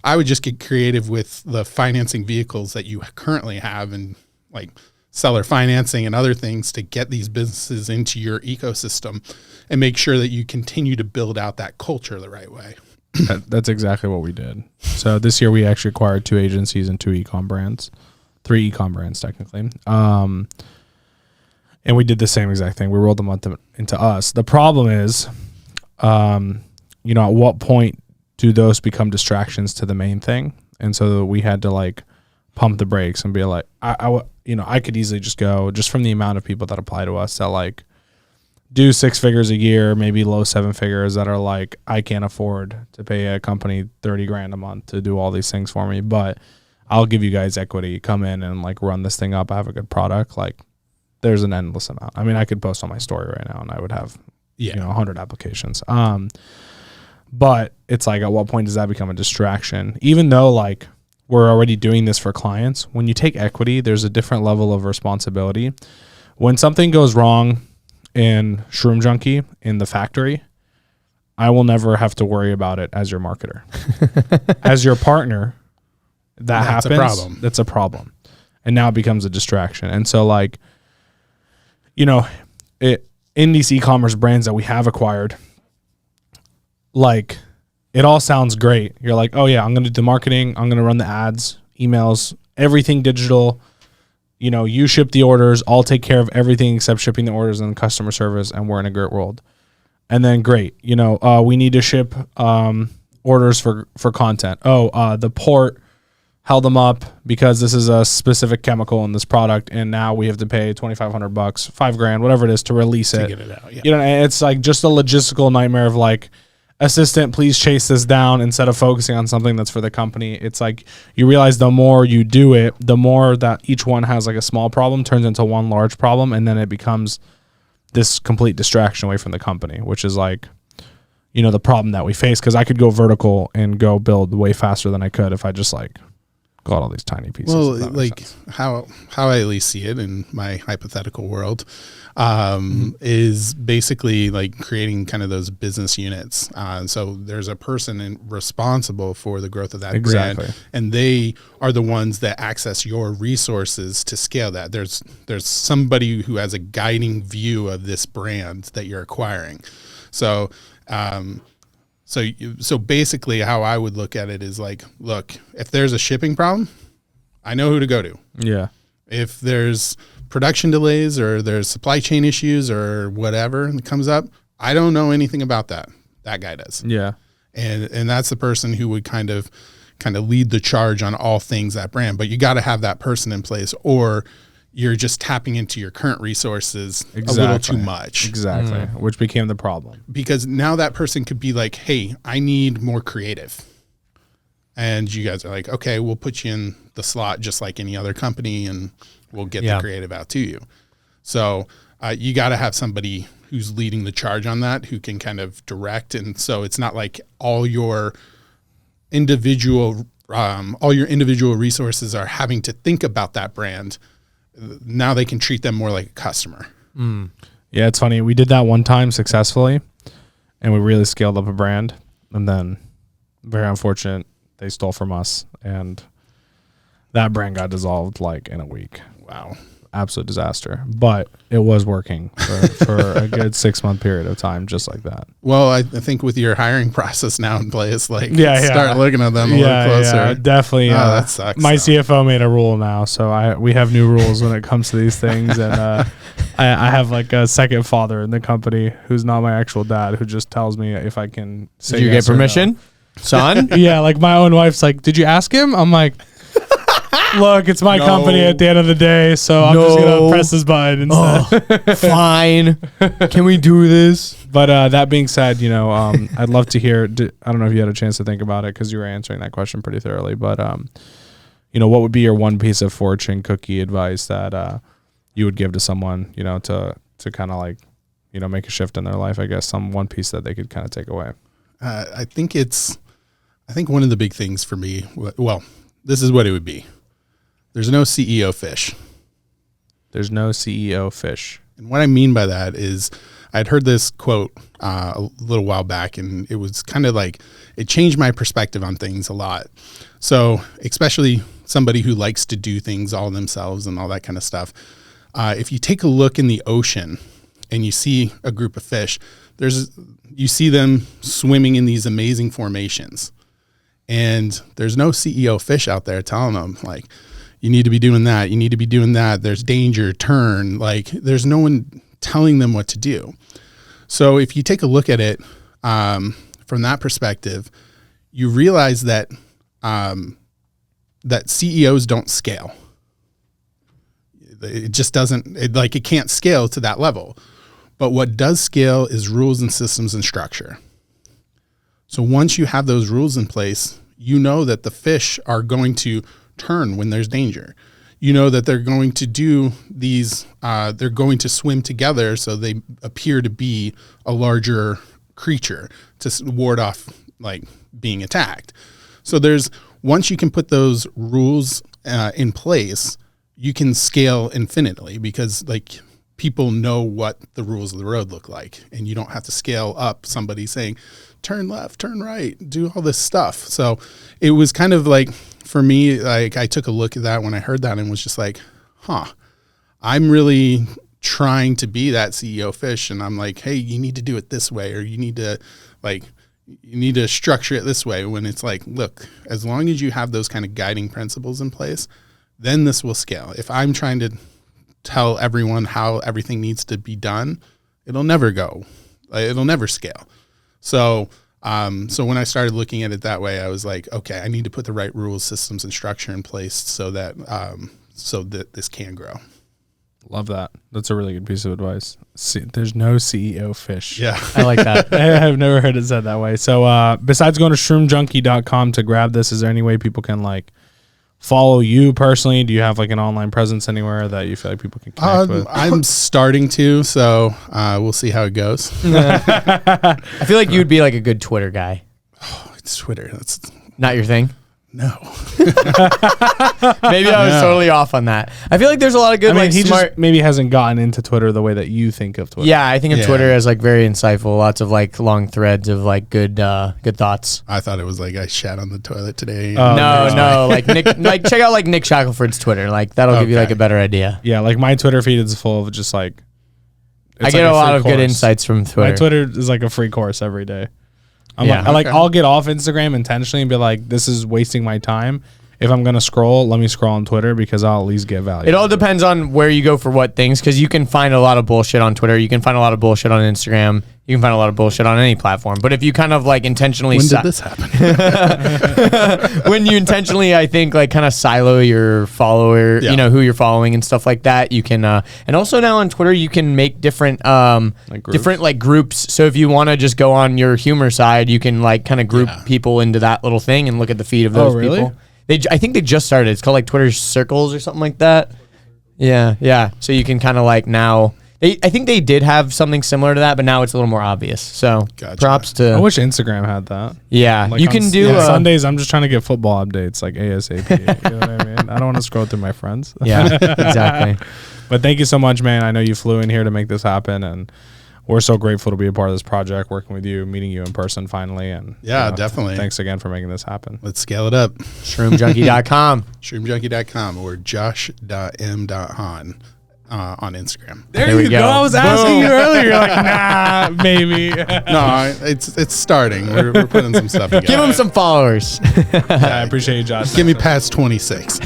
I would just get creative with the financing vehicles that you currently have and like seller financing and other things to get these businesses into your ecosystem and make sure that you continue to build out that culture the right way. That's exactly what we did. So this year we actually acquired 2 agencies and 2 e-com brands, 3 e-com brands technically. And we did the same exact thing. We rolled them into us. The problem is, at what point do those become distractions to the main thing? And so we had to like pump the brakes and be like, I could easily just go just from the amount of people that apply to us that like do 6 figures a year, maybe low 7 figures that are like, I can't afford to pay a company $30,000 a month to do all these things for me, but I'll give you guys equity, come in and like run this thing up. I have a good product. Like there's an endless amount. I mean, I could post on my story right now and I would have 100 applications. But it's like, at what point does that become a distraction? Even though like we're already doing this for clients, when you take equity, there's a different level of responsibility. When something goes wrong in Shroom Junkie, in the factory, I will never have to worry about it as your marketer. As your partner, that's happens. A problem. That's a problem. And now it becomes a distraction. And so like, in these e-commerce brands that we have acquired, like it all sounds great. You're like, oh yeah, I'm going to do the marketing. I'm going to run the ads, emails, everything digital. You ship the orders. I'll take care of everything except shipping the orders and customer service. And we're in a great world. And then great, we need to ship orders for content. The port held them up because this is a specific chemical in this product, and now we have to pay $2,500, $5,000, whatever it is, to release it. To get it out, yeah. And it's like just a logistical nightmare of like, assistant, please chase this down instead of focusing on something that's for the company. It's like you realize the more you do it, the more that each one has like a small problem turns into one large problem, and then it becomes this complete distraction away from the company, which is like, the problem that we face. Because I could go vertical and go build way faster than I could if I just like got all these tiny pieces. Well, like how I at least see it in my hypothetical world is basically like creating kind of those business units. So there's a person responsible for the growth of that brand, and they are the ones that access your resources to scale that. There's somebody who has a guiding view of this brand that you're acquiring. So So basically how I would look at it is like, look, if there's a shipping problem, I know who to go to. Yeah. If there's production delays or there's supply chain issues or whatever that comes up, I don't know anything about that. That guy does. Yeah. And that's the person who would kind of lead the charge on all things that brand. But you got to have that person in place, or you're just tapping into your current resources a little too much. Exactly. Which became the problem. Because now that person could be like, hey, I need more creative. And you guys are like, okay, we'll put you in the slot just like any other company, and we'll get the creative out to you. So you got to have somebody who's leading the charge on that, who can kind of direct. And so it's not like all your individual resources are having to think about that brand. Now they can treat them more like a customer. Yeah, it's funny. We did that one time successfully, and we really scaled up a brand. And then, very unfortunate, they stole from us, and that brand got dissolved like in a week. Wow. Absolute disaster. But it was working for a good 6-month period of time, just like that. Well, I think with your hiring process now in place, start looking at them a little closer. Yeah, definitely. That sucks. My CFO made a rule now, so we have new rules when it comes to these things. And I have like a second father in the company who's not my actual dad, who just tells me if I can say Did you yes get permission, no. son? Yeah, like my own wife's like, did you ask him? I'm like, look, it's my company at the end of the day, so I'm just going to press this button instead. Fine. Can we do this? But that being said, I'd love to hear, I don't know if you had a chance to think about it because you were answering that question pretty thoroughly, but, what would be your one piece of fortune cookie advice that you would give to someone, to kind of like, make a shift in their life, I guess, one piece that they could kind of take away? I think one of the big things for me, well, this is what it would be. There's no CEO fish. There's no CEO fish. And what I mean by that is I'd heard this quote a little while back, and it was kind of like it changed my perspective on things a lot. So especially somebody who likes to do things all themselves and all that kind of stuff. If you take a look in the ocean and you see a group of fish, you see them swimming in these amazing formations. And there's no CEO fish out there telling them like, you need to be doing that. You need to be doing that. There's danger, turn. Like there's no one telling them what to do. So if you take a look at it from that perspective, you realize that that CEOs don't scale. It just doesn't, it can't scale to that level. But what does scale is rules and systems and structure. So once you have those rules in place, you know that the fish are going to turn when there's danger. You know that they're going to do these, they're going to swim together so they appear to be a larger creature to ward off like being attacked. So once you can put those rules in place, you can scale infinitely, because like people know what the rules of the road look like, and you don't have to scale up somebody saying, turn left, turn right, do all this stuff. So it was kind of like, for me, like I took a look at that when I heard that and was just like, I'm really trying to be that CEO fish. And I'm like, hey, you need to do it this way, or you need to structure it this way, when it's like, look, as long as you have those kind of guiding principles in place, then this will scale. If I'm trying to tell everyone how everything needs to be done, it'll never scale. So when I started looking at it that way, I was like, okay, I need to put the right rules, systems, and structure in place so that this can grow. Love that. That's a really good piece of advice. There's no CEO fish. Yeah. I like that. I've never heard it said that way. So besides going to shroomjunkie.com to grab this, is there any way people can like follow you personally? Do you have like an online presence anywhere that you feel like people can connect with? I'm starting to, so we'll see how it goes. I feel like you'd be like a good Twitter guy. Oh, it's Twitter. That's not your thing. No. Maybe I was totally off on that. I feel like there's a lot of good, he smart. just maybe hasn't gotten into Twitter the way that you think of Twitter. Yeah, I think of Twitter as like very insightful. Lots of like long threads of like good thoughts. I thought it was like I shat on the toilet today. No, like Nick, like check out like Nick Shackelford's Twitter. Like that'll give you like a better idea. Yeah, like my Twitter feed is full of just like. I get a lot of good insights from Twitter. My Twitter is like a free course every day. Yeah. I'll get off Instagram intentionally and be like, this is wasting my time. If I'm going to scroll, let me scroll on Twitter because I'll at least get value. It all depends on where you go for what things, because you can find a lot of bullshit on Twitter. You can find a lot of bullshit on Instagram. You can find a lot of bullshit on any platform. But if you kind of like intentionally... When did this happen? When you intentionally, I think, like kind of silo your follower, you know, who you're following and stuff like that, you can... and also now on Twitter, you can make different groups. So if you want to just go on your humor side, you can like kind of group people into that little thing and look at the feed of those people. I think they just started. It's called like Twitter Circles or something like that. Yeah. So you can kind of like now. I think they did have something similar to that, but now it's a little more obvious. So props to. I wish Instagram had that. Yeah, like you can do Sundays. I'm just trying to get football updates like ASAP. You know what I mean? I don't want to scroll through my friends. Yeah, exactly. But thank you so much, man. I know you flew in here to make this happen, and we're so grateful to be a part of this project, working with you, meeting you in person finally. And definitely. Thanks again for making this happen. Let's scale it up. Shroomjunkie.com. Shroomjunkie.com or josh.m.hahn on Instagram. There you go. I was asking you earlier. You're like, nah, maybe. No, it's starting. We're putting some stuff together. Give him some followers. I appreciate you, Josh. Give me past 26.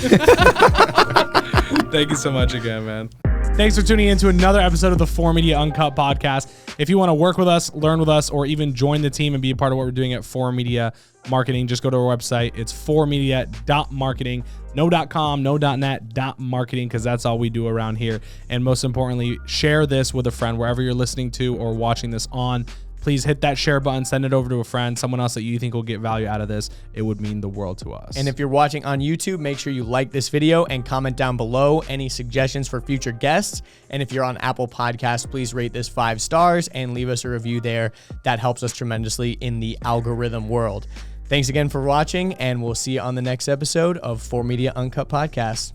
Thank you so much again, man. Thanks for tuning in to another episode of the 4Media Uncut podcast. If you want to work with us, learn with us, or even join the team and be a part of what we're doing at 4Media Marketing, just go to our website. It's 4media.marketing. No .com, no .net, .marketing, because that's all we do around here. And most importantly, share this with a friend wherever you're listening to or watching this on. Please hit that share button, send it over to a friend, someone else that you think will get value out of this. It would mean the world to us. And if you're watching on YouTube, make sure you like this video and comment down below any suggestions for future guests. And if you're on Apple Podcasts, please rate this 5 stars and leave us a review there. That helps us tremendously in the algorithm world. Thanks again for watching, and we'll see you on the next episode of 4Media Uncut Podcast.